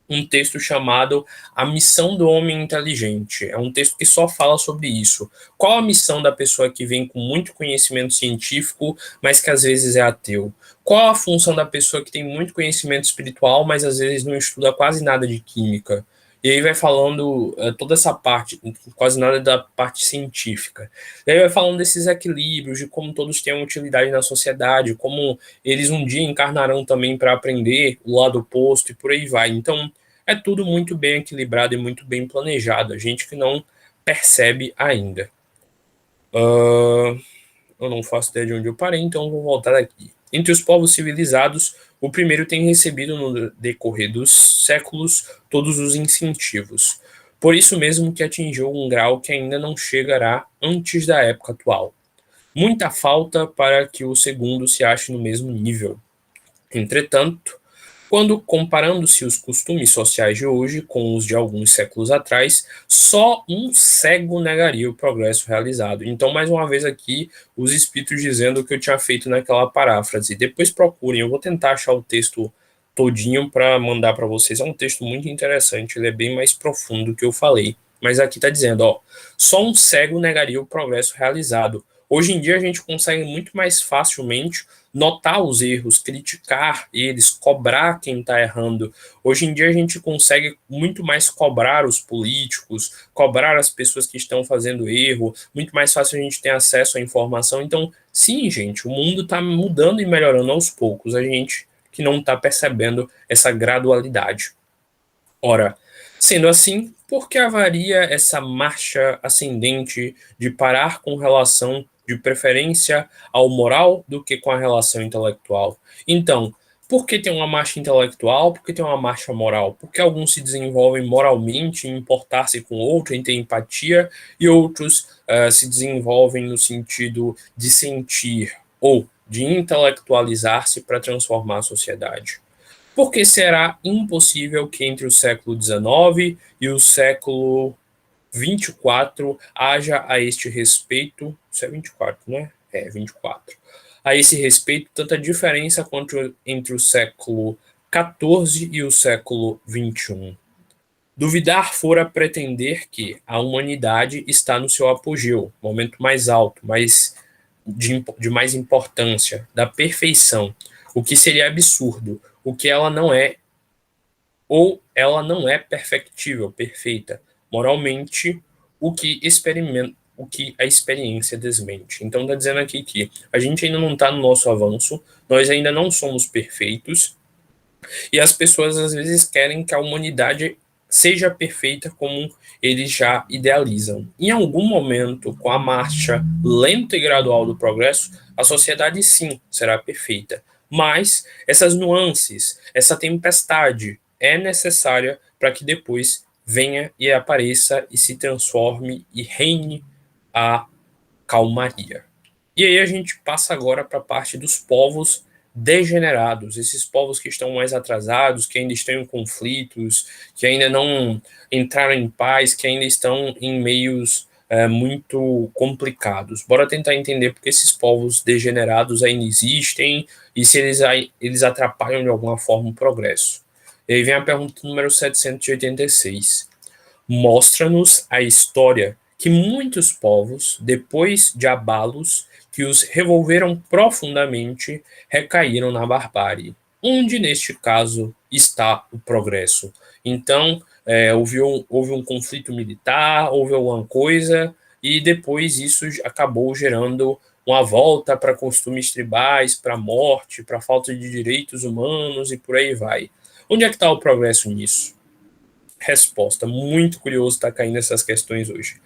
um texto chamado A Missão do Homem Inteligente. É um texto que só fala sobre isso. Qual a missão da pessoa que vem com muito conhecimento científico, mas que às vezes é ateu? Qual a função da pessoa que tem muito conhecimento espiritual, mas às vezes não estuda quase nada de química? E aí vai falando toda essa parte, quase nada da parte científica. E aí vai falando desses equilíbrios, de como todos têm uma utilidade na sociedade, como eles um dia encarnarão também para aprender o lado oposto e por aí vai. Então, é tudo muito bem equilibrado e muito bem planejado. A gente que não percebe ainda. Eu não faço ideia de onde eu parei, então vou voltar aqui. Entre os povos civilizados, o primeiro tem recebido no decorrer dos séculos todos os incentivos. Por isso mesmo que atingiu um grau que ainda não chegará antes da época atual. Muita falta para que o segundo se ache no mesmo nível. Entretanto, quando comparando-se os costumes sociais de hoje com os de alguns séculos atrás, só um cego negaria o progresso realizado. Então, mais uma vez aqui, os espíritos dizendo o que eu tinha feito naquela paráfrase. Depois procurem, eu vou tentar achar o texto todinho para mandar para vocês. É um texto muito interessante, ele é bem mais profundo do que eu falei. Mas aqui está dizendo, ó, só um cego negaria o progresso realizado. Hoje em dia a gente consegue muito mais facilmente notar os erros, criticar eles, cobrar quem está errando. Hoje em dia a gente consegue muito mais cobrar os políticos, cobrar as pessoas que estão fazendo erro, muito mais fácil a gente ter acesso à informação. Então, sim, gente, o mundo está mudando e melhorando aos poucos, a gente que não está percebendo essa gradualidade. Ora, sendo assim, por que haveria essa marcha ascendente de parar com relação de preferência ao moral do que com a relação intelectual? Então, por que tem uma marcha intelectual? Por que tem uma marcha moral? Porque alguns se desenvolvem moralmente em importar-se com o outro, em ter empatia, e outros se desenvolvem no sentido de sentir ou de intelectualizar-se para transformar a sociedade. Porque será impossível que entre o século XIX e o século XXIV haja a este respeito, isso é 24, né? É, 24. A esse respeito, tanta diferença quanto entre o século XIV e o século XXI. Duvidar fora pretender que a humanidade está no seu apogeu, momento mais alto, de mais importância, da perfeição, o que seria absurdo, o que ela não é, ou ela não é perfectível, perfeita, moralmente, o que a experiência desmente. Então está dizendo aqui que a gente ainda não está no nosso avanço, nós ainda não somos perfeitos, e as pessoas às vezes querem que a humanidade seja perfeita como eles já idealizam. Em algum momento, com a marcha lenta e gradual do progresso, a sociedade sim será perfeita. Mas essas nuances, essa tempestade é necessária para que depois venha e apareça e se transforme e reine a calmaria. E aí a gente passa agora para a parte dos povos degenerados, esses povos que estão mais atrasados, que ainda estão em conflitos, que ainda não entraram em paz, que ainda estão em meios muito complicados. Bora tentar entender porque esses povos degenerados ainda existem e se eles atrapalham de alguma forma o progresso. E aí vem a pergunta número 786. Mostra-nos a história que muitos povos, depois de abalos que os revolveram profundamente, recaíram na barbárie. Onde, neste caso, está o progresso? Então, houve um conflito militar, houve alguma coisa, e depois isso acabou gerando uma volta para costumes tribais, para morte, para falta de direitos humanos e por aí vai. Onde é que está o progresso nisso? Resposta. Muito curioso estar caindo nessas questões hoje.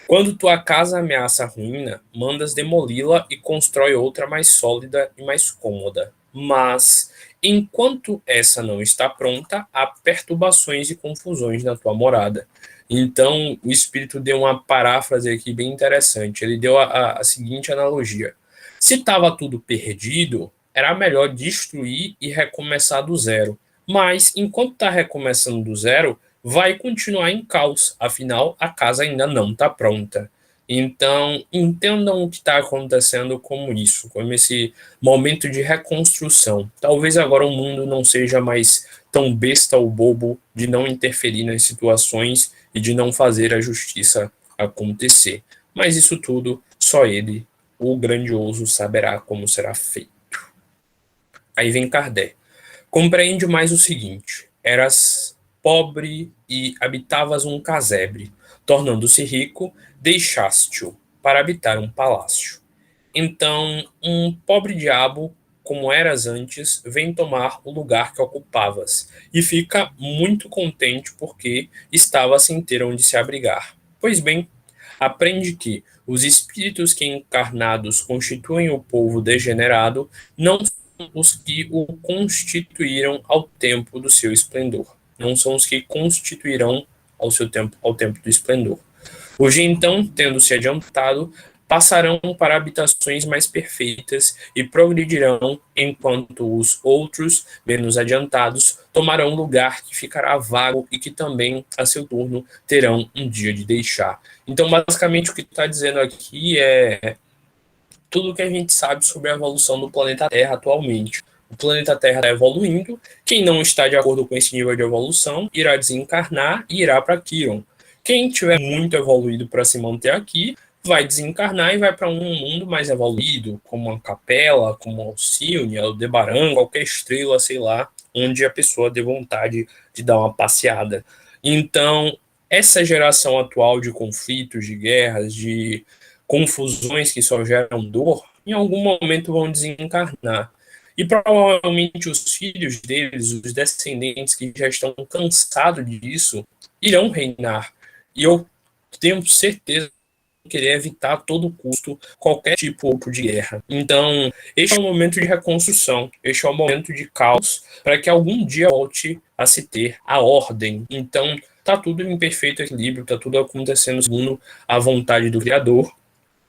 Quando tua casa ameaça a ruína, mandas demoli-la e constrói outra mais sólida e mais cômoda. Mas, enquanto essa não está pronta, há perturbações e confusões na tua morada. Então, o Espírito deu uma paráfrase aqui bem interessante. Ele deu a seguinte analogia. Se estava tudo perdido, era melhor destruir e recomeçar do zero. Mas, enquanto está recomeçando do zero, vai continuar em caos, afinal, a casa ainda não está pronta. Então, entendam o que está acontecendo como isso, como esse momento de reconstrução. Talvez agora o mundo não seja mais tão besta ou bobo de não interferir nas situações e de não fazer a justiça acontecer. Mas isso tudo, só ele, o grandioso, saberá como será feito. Aí vem Kardec. Compreende mais o seguinte: eras pobre e habitavas um casebre. Tornando-se rico, deixaste-o para habitar um palácio. Então, um pobre diabo, como eras antes, vem tomar o lugar que ocupavas, e fica muito contente porque estava sem ter onde se abrigar. Pois bem, aprende que os espíritos que encarnados constituem o povo degenerado não são os que o constituíram ao tempo do seu esplendor. Não são os que constituirão ao tempo do esplendor. Hoje, então, tendo se adiantado, passarão para habitações mais perfeitas e progredirão, enquanto os outros, menos adiantados, tomarão lugar que ficará vago e que também, a seu turno, terão um dia de deixar. Então, basicamente, o que está dizendo aqui é tudo o que a gente sabe sobre a evolução do planeta Terra atualmente. O planeta Terra está evoluindo, quem não está de acordo com esse nível de evolução irá desencarnar e irá para Quiron. Quem tiver muito evoluído para se manter aqui, vai desencarnar e vai para um mundo mais evoluído, como a Capela, como Alcíone, Aldebaran, qualquer estrela, sei lá, onde a pessoa dê vontade de dar uma passeada. Então, essa geração atual de conflitos, de guerras, de confusões que só geram dor, em algum momento vão desencarnar. E provavelmente os filhos deles, os descendentes que já estão cansados disso, irão reinar. E eu tenho certeza de querer evitar a todo custo qualquer tipo outro de guerra. Então, este é um momento de reconstrução, este é um momento de caos, para que algum dia volte a se ter a ordem. Então, está tudo em perfeito equilíbrio, está tudo acontecendo segundo a vontade do Criador.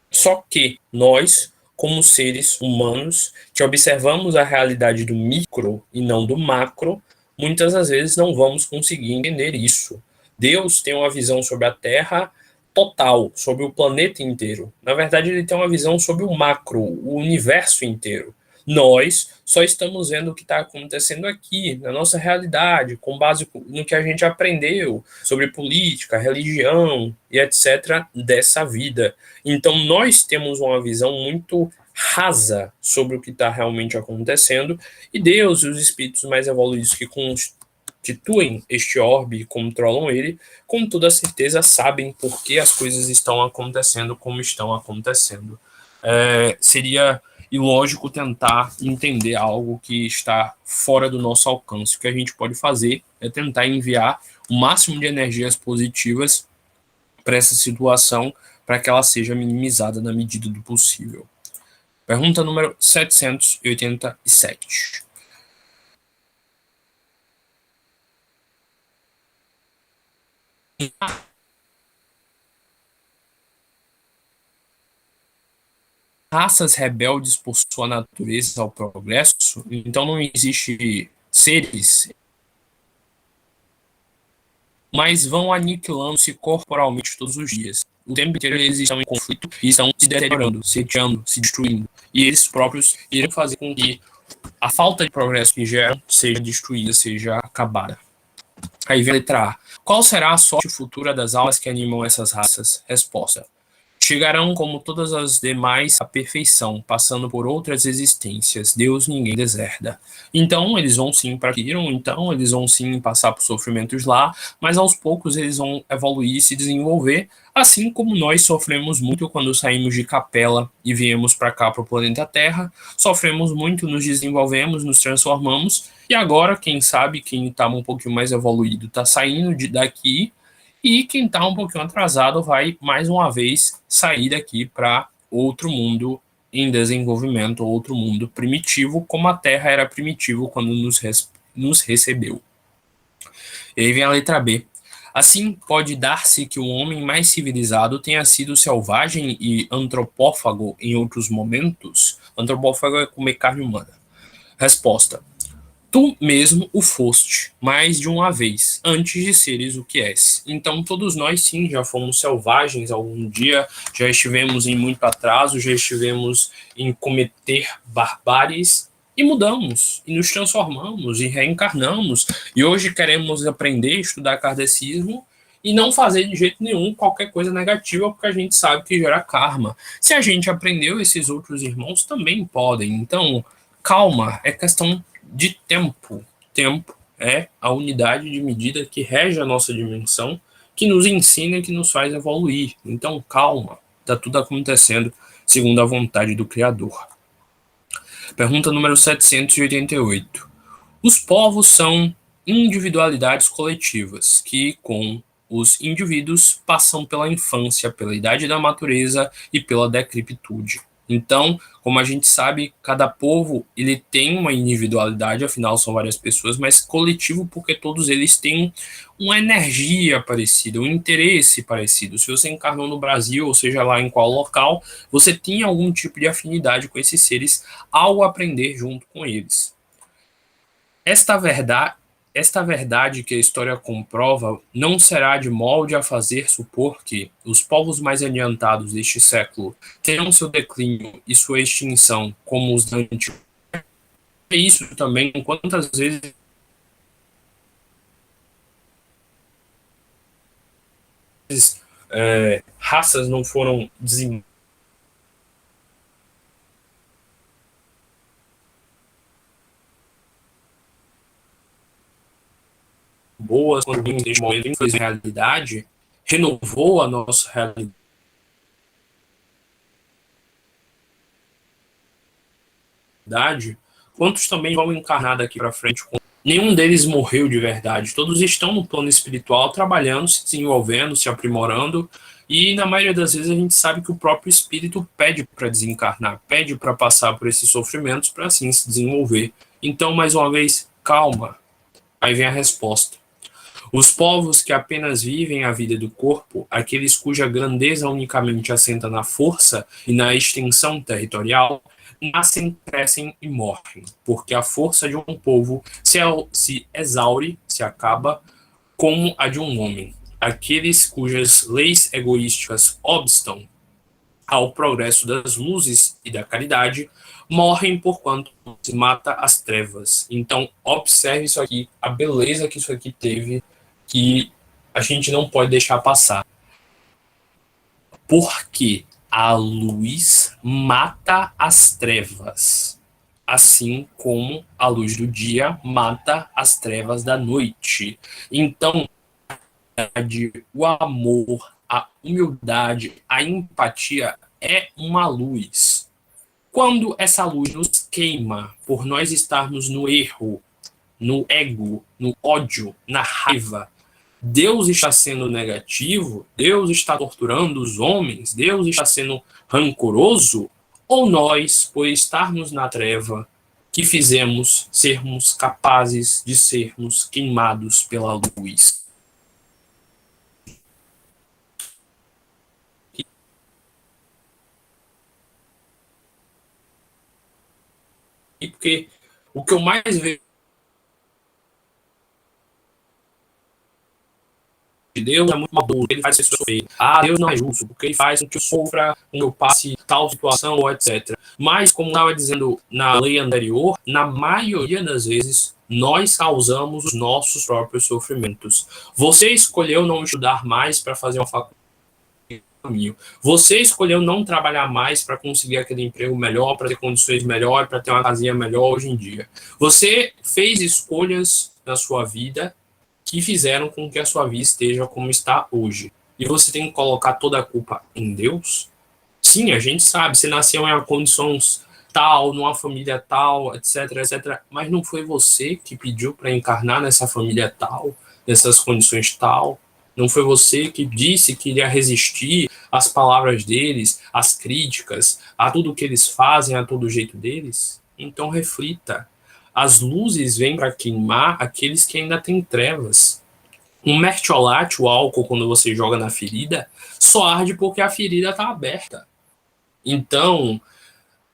Só que nós, como seres humanos, que observamos a realidade do micro e não do macro, muitas das vezes não vamos conseguir entender isso. Deus tem uma visão sobre a Terra total, sobre o planeta inteiro. Na verdade, ele tem uma visão sobre o macro, o universo inteiro. Nós só estamos vendo o que está acontecendo aqui, na nossa realidade, com base no que a gente aprendeu sobre política, religião e etc. dessa vida. Então, nós temos uma visão muito rasa sobre o que está realmente acontecendo, e Deus e os espíritos mais evoluídos que constituem este orbe e controlam ele, com toda certeza sabem por que as coisas estão acontecendo como estão acontecendo. Seria ilógico tentar entender algo que está fora do nosso alcance. O que a gente pode fazer é tentar enviar o máximo de energias positivas para essa situação, para que ela seja minimizada na medida do possível. Pergunta número 787. Raças rebeldes por sua natureza ao progresso, então não existe seres, mas vão aniquilando-se corporalmente todos os dias. O tempo inteiro eles estão em conflito e estão se deteriorando, se tirando, se destruindo. E eles próprios irão fazer com que a falta de progresso que geram seja destruída, seja acabada. Aí vem a letra A. Qual será a sorte futura das almas que animam essas raças? Resposta: chegarão, como todas as demais, à perfeição, passando por outras existências. Deus ninguém deserda. Então, eles vão sim para Quiron, então eles vão sim passar por sofrimentos lá, mas aos poucos eles vão evoluir e se desenvolver, assim como nós sofremos muito quando saímos de Capela e viemos para cá, para o planeta Terra. Sofremos muito, nos desenvolvemos, nos transformamos, e agora, quem sabe, quem estava um pouquinho mais evoluído está saindo daqui, e quem está um pouquinho atrasado vai, mais uma vez, sair daqui para outro mundo em desenvolvimento, outro mundo primitivo, como a Terra era primitivo quando nos recebeu. E aí vem a letra B. Assim, pode dar-se que o homem mais civilizado tenha sido selvagem e antropófago em outros momentos. Antropófago é comer carne humana. Resposta: tu mesmo o foste, mais de uma vez, antes de seres o que és. Então, todos nós, sim, já fomos selvagens algum dia, já estivemos em muito atraso, já estivemos em cometer barbáries, e mudamos, e nos transformamos, e reencarnamos, e hoje queremos aprender, estudar kardecismo, e não fazer de jeito nenhum qualquer coisa negativa, porque a gente sabe que gera karma. Se a gente aprendeu, esses outros irmãos também podem. Então, calma, é questão de tempo. Tempo é a unidade de medida que rege a nossa dimensão, que nos ensina e que nos faz evoluir. Então, calma, está tudo acontecendo segundo a vontade do Criador. Pergunta número 788. Os povos são individualidades coletivas que, com os indivíduos, passam pela infância, pela idade da natureza e pela decrepitude. Então, como a gente sabe, cada povo ele tem uma individualidade, afinal são várias pessoas, mas coletivo porque todos eles têm uma energia parecida, um interesse parecido. Se você encarnou no Brasil, ou seja lá em qual local, você tinha algum tipo de afinidade com esses seres ao aprender junto com eles. Esta verdade que a história comprova não será de molde a fazer supor que os povos mais adiantados deste século terão seu declínio e sua extinção como os da antiga. É isso também, quantas vezes raças não foram dizimadas, boas, quando vimos neste momento, fez realidade, renovou a nossa realidade, quantos também vão encarnar daqui para frente? Nenhum deles morreu de verdade, todos estão no plano espiritual, trabalhando, se desenvolvendo, se aprimorando, e na maioria das vezes a gente sabe que o próprio espírito pede para desencarnar, pede para passar por esses sofrimentos para assim se desenvolver. Então, mais uma vez, calma. Aí vem a resposta. Os povos que apenas vivem a vida do corpo, aqueles cuja grandeza unicamente assenta na força e na extensão territorial, nascem, crescem e morrem, porque a força de um povo se exaure, se acaba, como a de um homem. Aqueles cujas leis egoísticas obstam ao progresso das luzes e da caridade, morrem porquanto se mata as trevas. Então, observe isso aqui, a beleza que isso aqui teve, que a gente não pode deixar passar. Porque a luz mata as trevas, assim como a luz do dia mata as trevas da noite. Então, o amor, a humildade, a empatia é uma luz. Quando essa luz nos queima por nós estarmos no erro, no ego, no ódio, na raiva, Deus está sendo negativo? Deus está torturando os homens? Deus está sendo rancoroso? Ou nós, por estarmos na treva, que fizemos sermos capazes de sermos queimados pela luz? E porque o que eu mais vejo de Deus é muito maldoso, ele faz você sofrer. Ah, Deus não é justo, porque ele faz com que eu sofra, com que eu passe tal situação, ou etc. Mas, como estava dizendo na lei anterior, na maioria das vezes, nós causamos os nossos próprios sofrimentos. Você escolheu não estudar mais para fazer uma faculdade. Você escolheu não trabalhar mais para conseguir aquele emprego melhor, para ter condições melhores, para ter uma casinha melhor hoje em dia. Você fez escolhas na sua vida que fizeram com que a sua vida esteja como está hoje. E você tem que colocar toda a culpa em Deus? Sim, a gente sabe, você nasceu em uma condição tal, numa família tal, etc, etc. Mas não foi você que pediu para encarnar nessa família tal, nessas condições tal. Não foi você que disse que iria resistir às palavras deles, às críticas, a tudo que eles fazem, a todo jeito deles? Então reflita. As luzes vêm para queimar aqueles que ainda têm trevas. Um mertiolate, o álcool, quando você joga na ferida, só arde porque a ferida está aberta. Então,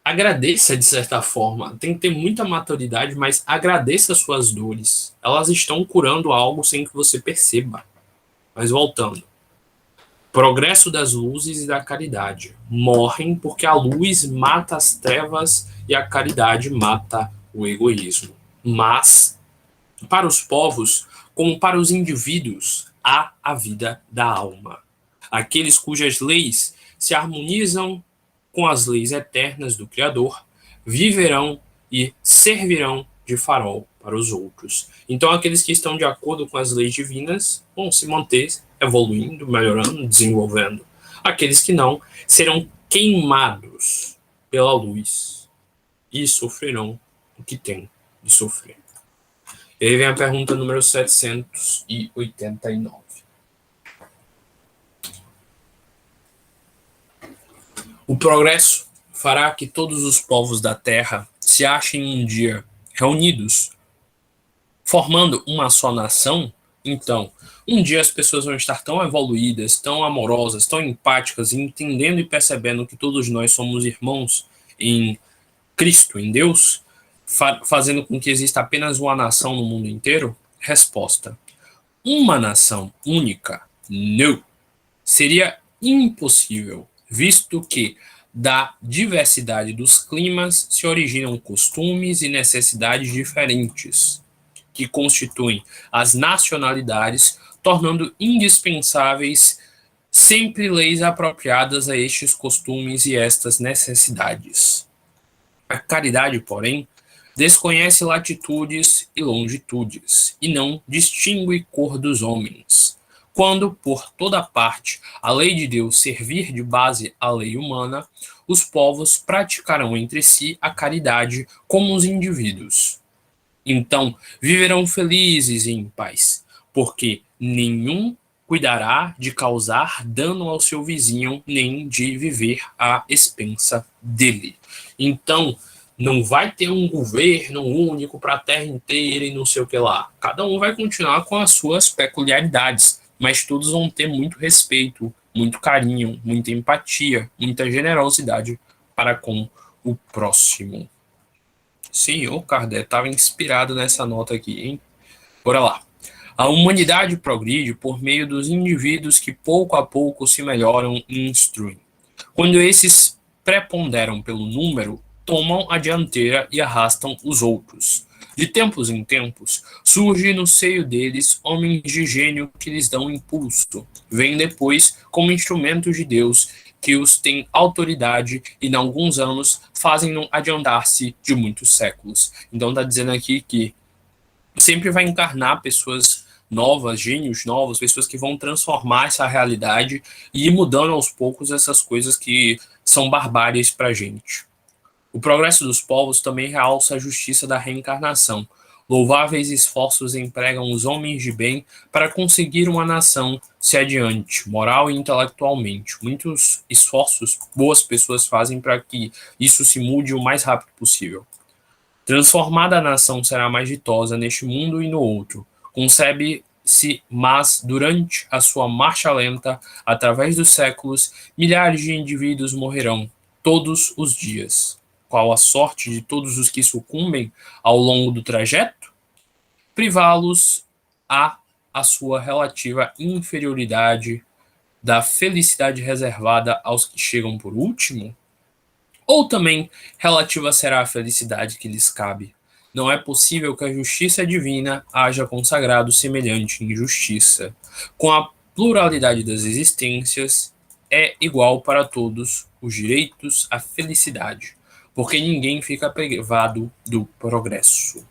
agradeça de certa forma. Tem que ter muita maturidade, mas agradeça as suas dores. Elas estão curando algo sem que você perceba. Mas voltando. Progresso das luzes e da caridade. Morrem porque a luz mata as trevas e a caridade mata o egoísmo. Mas, para os povos, como para os indivíduos, há a vida da alma. Aqueles cujas leis se harmonizam com as leis eternas do Criador, viverão e servirão de farol para os outros. Então, aqueles que estão de acordo com as leis divinas vão se manter evoluindo, melhorando, desenvolvendo. Aqueles que não serão queimados pela luz e sofrerão o que tem de sofrer. E aí vem a pergunta número 789. O progresso fará que todos os povos da Terra se achem um dia reunidos, formando uma só nação. Então, um dia as pessoas vão estar tão evoluídas, tão amorosas, tão empáticas, entendendo e percebendo que todos nós somos irmãos em Cristo, em Deus, fazendo com que exista apenas uma nação no mundo inteiro? Resposta: uma nação única? Não. Seria impossível, visto que da diversidade dos climas se originam costumes e necessidades diferentes, que constituem as nacionalidades, tornando indispensáveis sempre leis apropriadas a estes costumes e estas necessidades. A caridade, porém, desconhece latitudes e longitudes, e não distingue cor dos homens. Quando, por toda parte, a lei de Deus servir de base à lei humana, os povos praticarão entre si a caridade como os indivíduos. Então, viverão felizes e em paz, porque nenhum cuidará de causar dano ao seu vizinho, nem de viver à expensa dele. Então, não vai ter um governo único para a terra inteira e não sei o que lá. Cada um vai continuar com as suas peculiaridades, mas todos vão ter muito respeito, muito carinho, muita empatia, muita generosidade para com o próximo. Senhor, Kardec estava inspirado nessa nota aqui, hein? Bora lá. A humanidade progride por meio dos indivíduos que pouco a pouco se melhoram e instruem. Quando esses preponderam pelo número, tomam a dianteira e arrastam os outros. De tempos em tempos, surge no seio deles homens de gênio que lhes dão impulso. Vêm depois como instrumentos de Deus, que os têm autoridade e, em alguns anos, fazem-no adiantar-se de muitos séculos. Então está dizendo aqui que sempre vai encarnar pessoas novas, gênios novos, pessoas que vão transformar essa realidade e ir mudando aos poucos essas coisas que são barbáries para a gente. O progresso dos povos também realça a justiça da reencarnação. Louváveis esforços empregam os homens de bem para conseguir uma nação se adiante, moral e intelectualmente. Muitos esforços boas pessoas fazem para que isso se mude o mais rápido possível. Transformada a nação será mais ditosa neste mundo e no outro. Concebe-se, mas durante a sua marcha lenta, através dos séculos, milhares de indivíduos morrerão todos os dias. Qual a sorte de todos os que sucumbem ao longo do trajeto? Privá-los a sua relativa inferioridade da felicidade reservada aos que chegam por último? Ou também relativa será a felicidade que lhes cabe? Não é possível que a justiça divina haja consagrado semelhante injustiça. Com a pluralidade das existências, é igual para todos os direitos à felicidade, porque ninguém fica privado do progresso.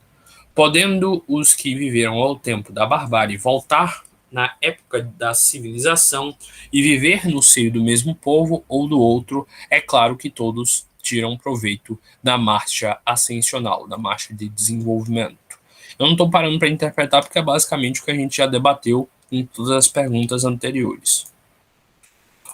Podendo os que viveram ao tempo da barbárie voltar na época da civilização e viver no seio do mesmo povo ou do outro, é claro que todos tiram proveito da marcha ascensional, da marcha de desenvolvimento. Eu não estou parando para interpretar porque é basicamente o que a gente já debateu em todas as perguntas anteriores.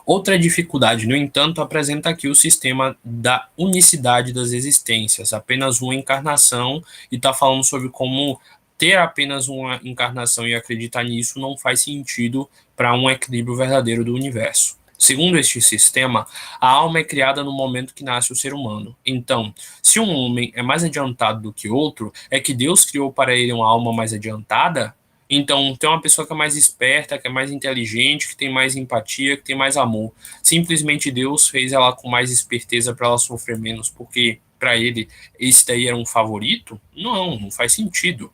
Outra dificuldade, no entanto, apresenta aqui o sistema da unicidade das existências, apenas uma encarnação, e está falando sobre como ter apenas uma encarnação e acreditar nisso não faz sentido para um equilíbrio verdadeiro do universo. Segundo este sistema, a alma é criada no momento que nasce o ser humano. Então, se um homem é mais adiantado do que outro, é que Deus criou para ele uma alma mais adiantada? Então, tem uma pessoa que é mais esperta, que é mais inteligente, que tem mais empatia, que tem mais amor. Simplesmente Deus fez ela com mais esperteza para ela sofrer menos, porque para ele esse daí era um favorito? Não, não faz sentido.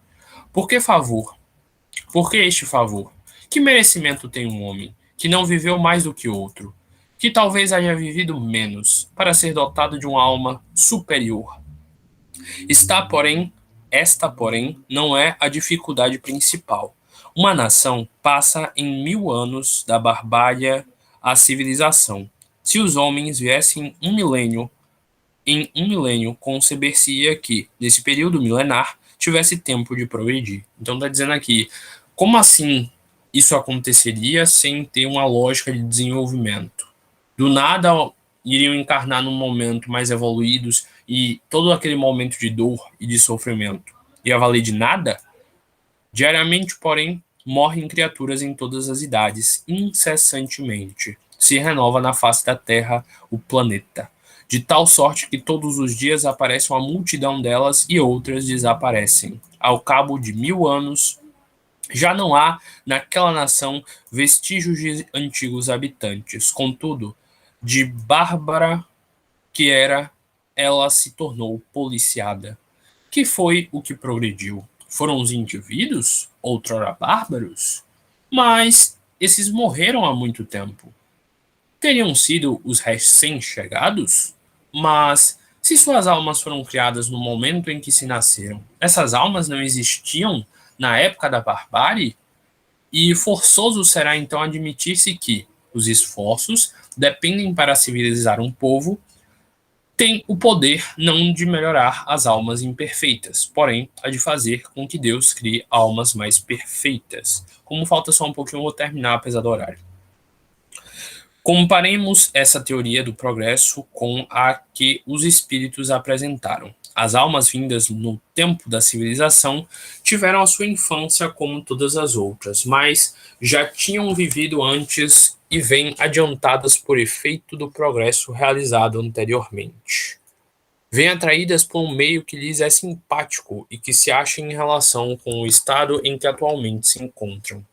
Por que favor? Por que este favor? Que merecimento tem um homem que não viveu mais do que outro, que talvez haja vivido menos, para ser dotado de uma alma superior? Esta, porém, não é a dificuldade principal. Uma nação passa em 1000 anos da barbárie à civilização. Se os homens viessem em um milênio conceber-se-ia que, nesse período milenar, tivesse tempo de progredir. Então está dizendo aqui, como assim isso aconteceria sem ter uma lógica de desenvolvimento? Do nada iriam encarnar num momento mais evoluídos e todo aquele momento de dor e de sofrimento ia valer de nada? Diariamente, porém, morrem criaturas em todas as idades, incessantemente. Se renova na face da Terra o planeta, de tal sorte que todos os dias aparece uma multidão delas e outras desaparecem. Ao cabo de 1000 anos, já não há naquela nação vestígios de antigos habitantes. Contudo, de bárbara que era, ela se tornou policiada. Que foi o que progrediu? Foram os indivíduos, outrora bárbaros? Mas esses morreram há muito tempo. Teriam sido os recém-chegados? Mas se suas almas foram criadas no momento em que se nasceram, essas almas não existiam na época da barbárie? E forçoso será então admitir-se que os esforços dependem para civilizar um povo tem o poder não de melhorar as almas imperfeitas, porém a de fazer com que Deus crie almas mais perfeitas. Como falta só um pouquinho, eu vou terminar apesar do horário. Comparemos essa teoria do progresso com a que os espíritos apresentaram. As almas vindas no tempo da civilização tiveram a sua infância como todas as outras, mas já tinham vivido antes e vêm adiantadas por efeito do progresso realizado anteriormente. Vêm atraídas por um meio que lhes é simpático e que se acha em relação com o estado em que atualmente se encontram.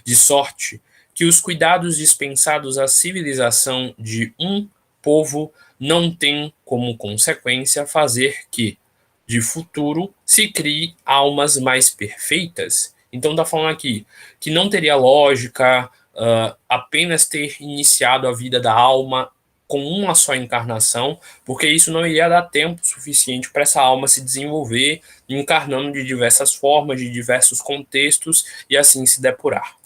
De sorte que os cuidados dispensados à civilização de um povo não têm como consequência fazer que, de futuro, se crie almas mais perfeitas. Então está falando aqui que não teria lógica apenas ter iniciado a vida da alma com uma só encarnação, porque isso não iria dar tempo suficiente para essa alma se desenvolver, encarnando de diversas formas, de diversos contextos, e assim se depurar.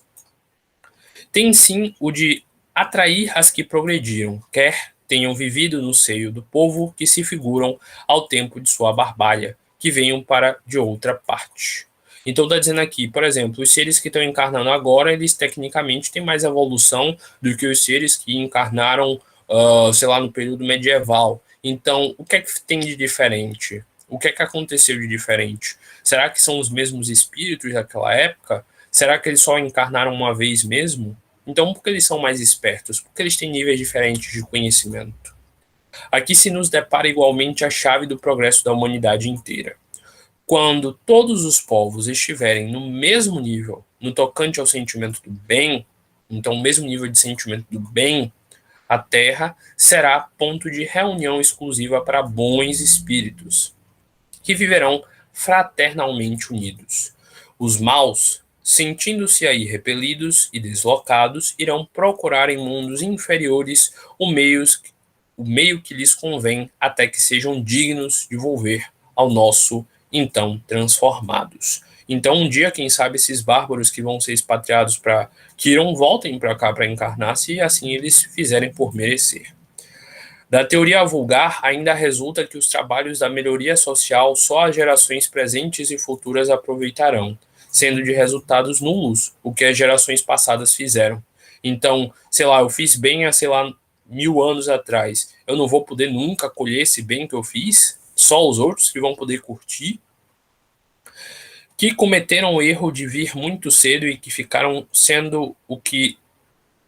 Tem sim o de atrair as que progrediram, quer tenham vivido no seio do povo que se figuram ao tempo de sua barbárie, que venham para de outra parte. Então está dizendo aqui, por exemplo, os seres que estão encarnando agora, eles tecnicamente têm mais evolução do que os seres que encarnaram, sei lá, no período medieval. Então, o que é que tem de diferente? O que é que aconteceu de diferente? Será que são os mesmos espíritos daquela época? Será que eles só encarnaram uma vez mesmo? Então, por que eles são mais espertos? Porque eles têm níveis diferentes de conhecimento. Aqui se nos depara igualmente a chave do progresso da humanidade inteira. Quando todos os povos estiverem no mesmo nível, no tocante ao sentimento do bem, então o mesmo nível de sentimento do bem, a Terra será ponto de reunião exclusiva para bons espíritos, que viverão fraternalmente unidos. Os maus, sentindo-se aí repelidos e deslocados, irão procurar em mundos inferiores o meio que lhes convém, até que sejam dignos de volver ao nosso então transformados. Então, um dia, quem sabe, esses bárbaros que vão ser expatriados para Quiron voltem para cá para encarnar-se e assim eles fizerem por merecer. Da teoria vulgar, ainda resulta que os trabalhos da melhoria social só as gerações presentes e futuras aproveitarão, sendo de resultados nulos o que as gerações passadas fizeram. Então, sei lá, eu fiz bem há, sei lá, 1000 anos atrás. Eu não vou poder nunca colher esse bem que eu fiz? Só os outros que vão poder curtir? Que cometeram o erro de vir muito cedo e que ficaram sendo o que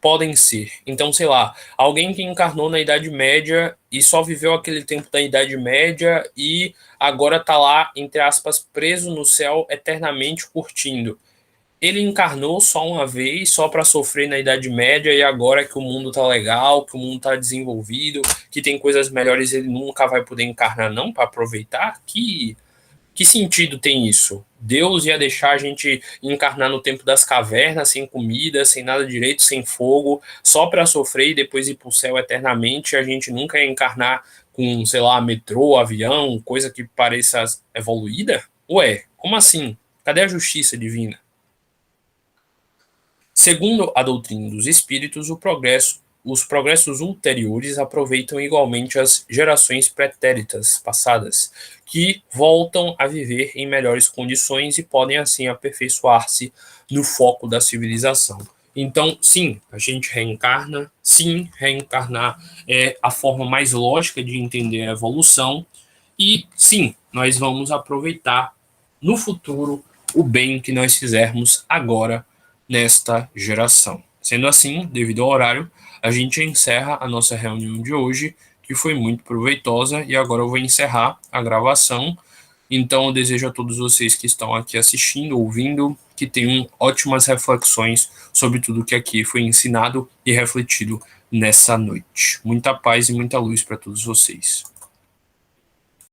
podem ser. Então, sei lá, alguém que encarnou na Idade Média e só viveu aquele tempo da Idade Média e agora está lá, entre aspas, preso no céu eternamente curtindo. Ele encarnou só uma vez, só para sofrer na Idade Média, e agora que o mundo tá legal, que o mundo tá desenvolvido, que tem coisas melhores, ele nunca vai poder encarnar, não, para aproveitar? Que sentido tem isso? Deus ia deixar a gente encarnar no tempo das cavernas, sem comida, sem nada direito, sem fogo, só para sofrer e depois ir para o céu eternamente. A gente nunca ia encarnar com, sei lá, metrô, avião, coisa que pareça evoluída? Ué, como assim? Cadê a justiça divina? Segundo a doutrina dos espíritos, os progressos ulteriores aproveitam igualmente as gerações pretéritas passadas, que voltam a viver em melhores condições e podem assim aperfeiçoar-se no foco da civilização. Então, sim, a gente reencarna, sim, reencarnar é a forma mais lógica de entender a evolução, e sim, nós vamos aproveitar no futuro o bem que nós fizermos agora nesta geração. Sendo assim, devido ao horário, a gente encerra a nossa reunião de hoje, que foi muito proveitosa, e agora eu vou encerrar a gravação. Então, eu desejo a todos vocês que estão aqui assistindo, ouvindo, que tenham ótimas reflexões sobre tudo que aqui foi ensinado e refletido nessa noite. Muita paz e muita luz para todos vocês.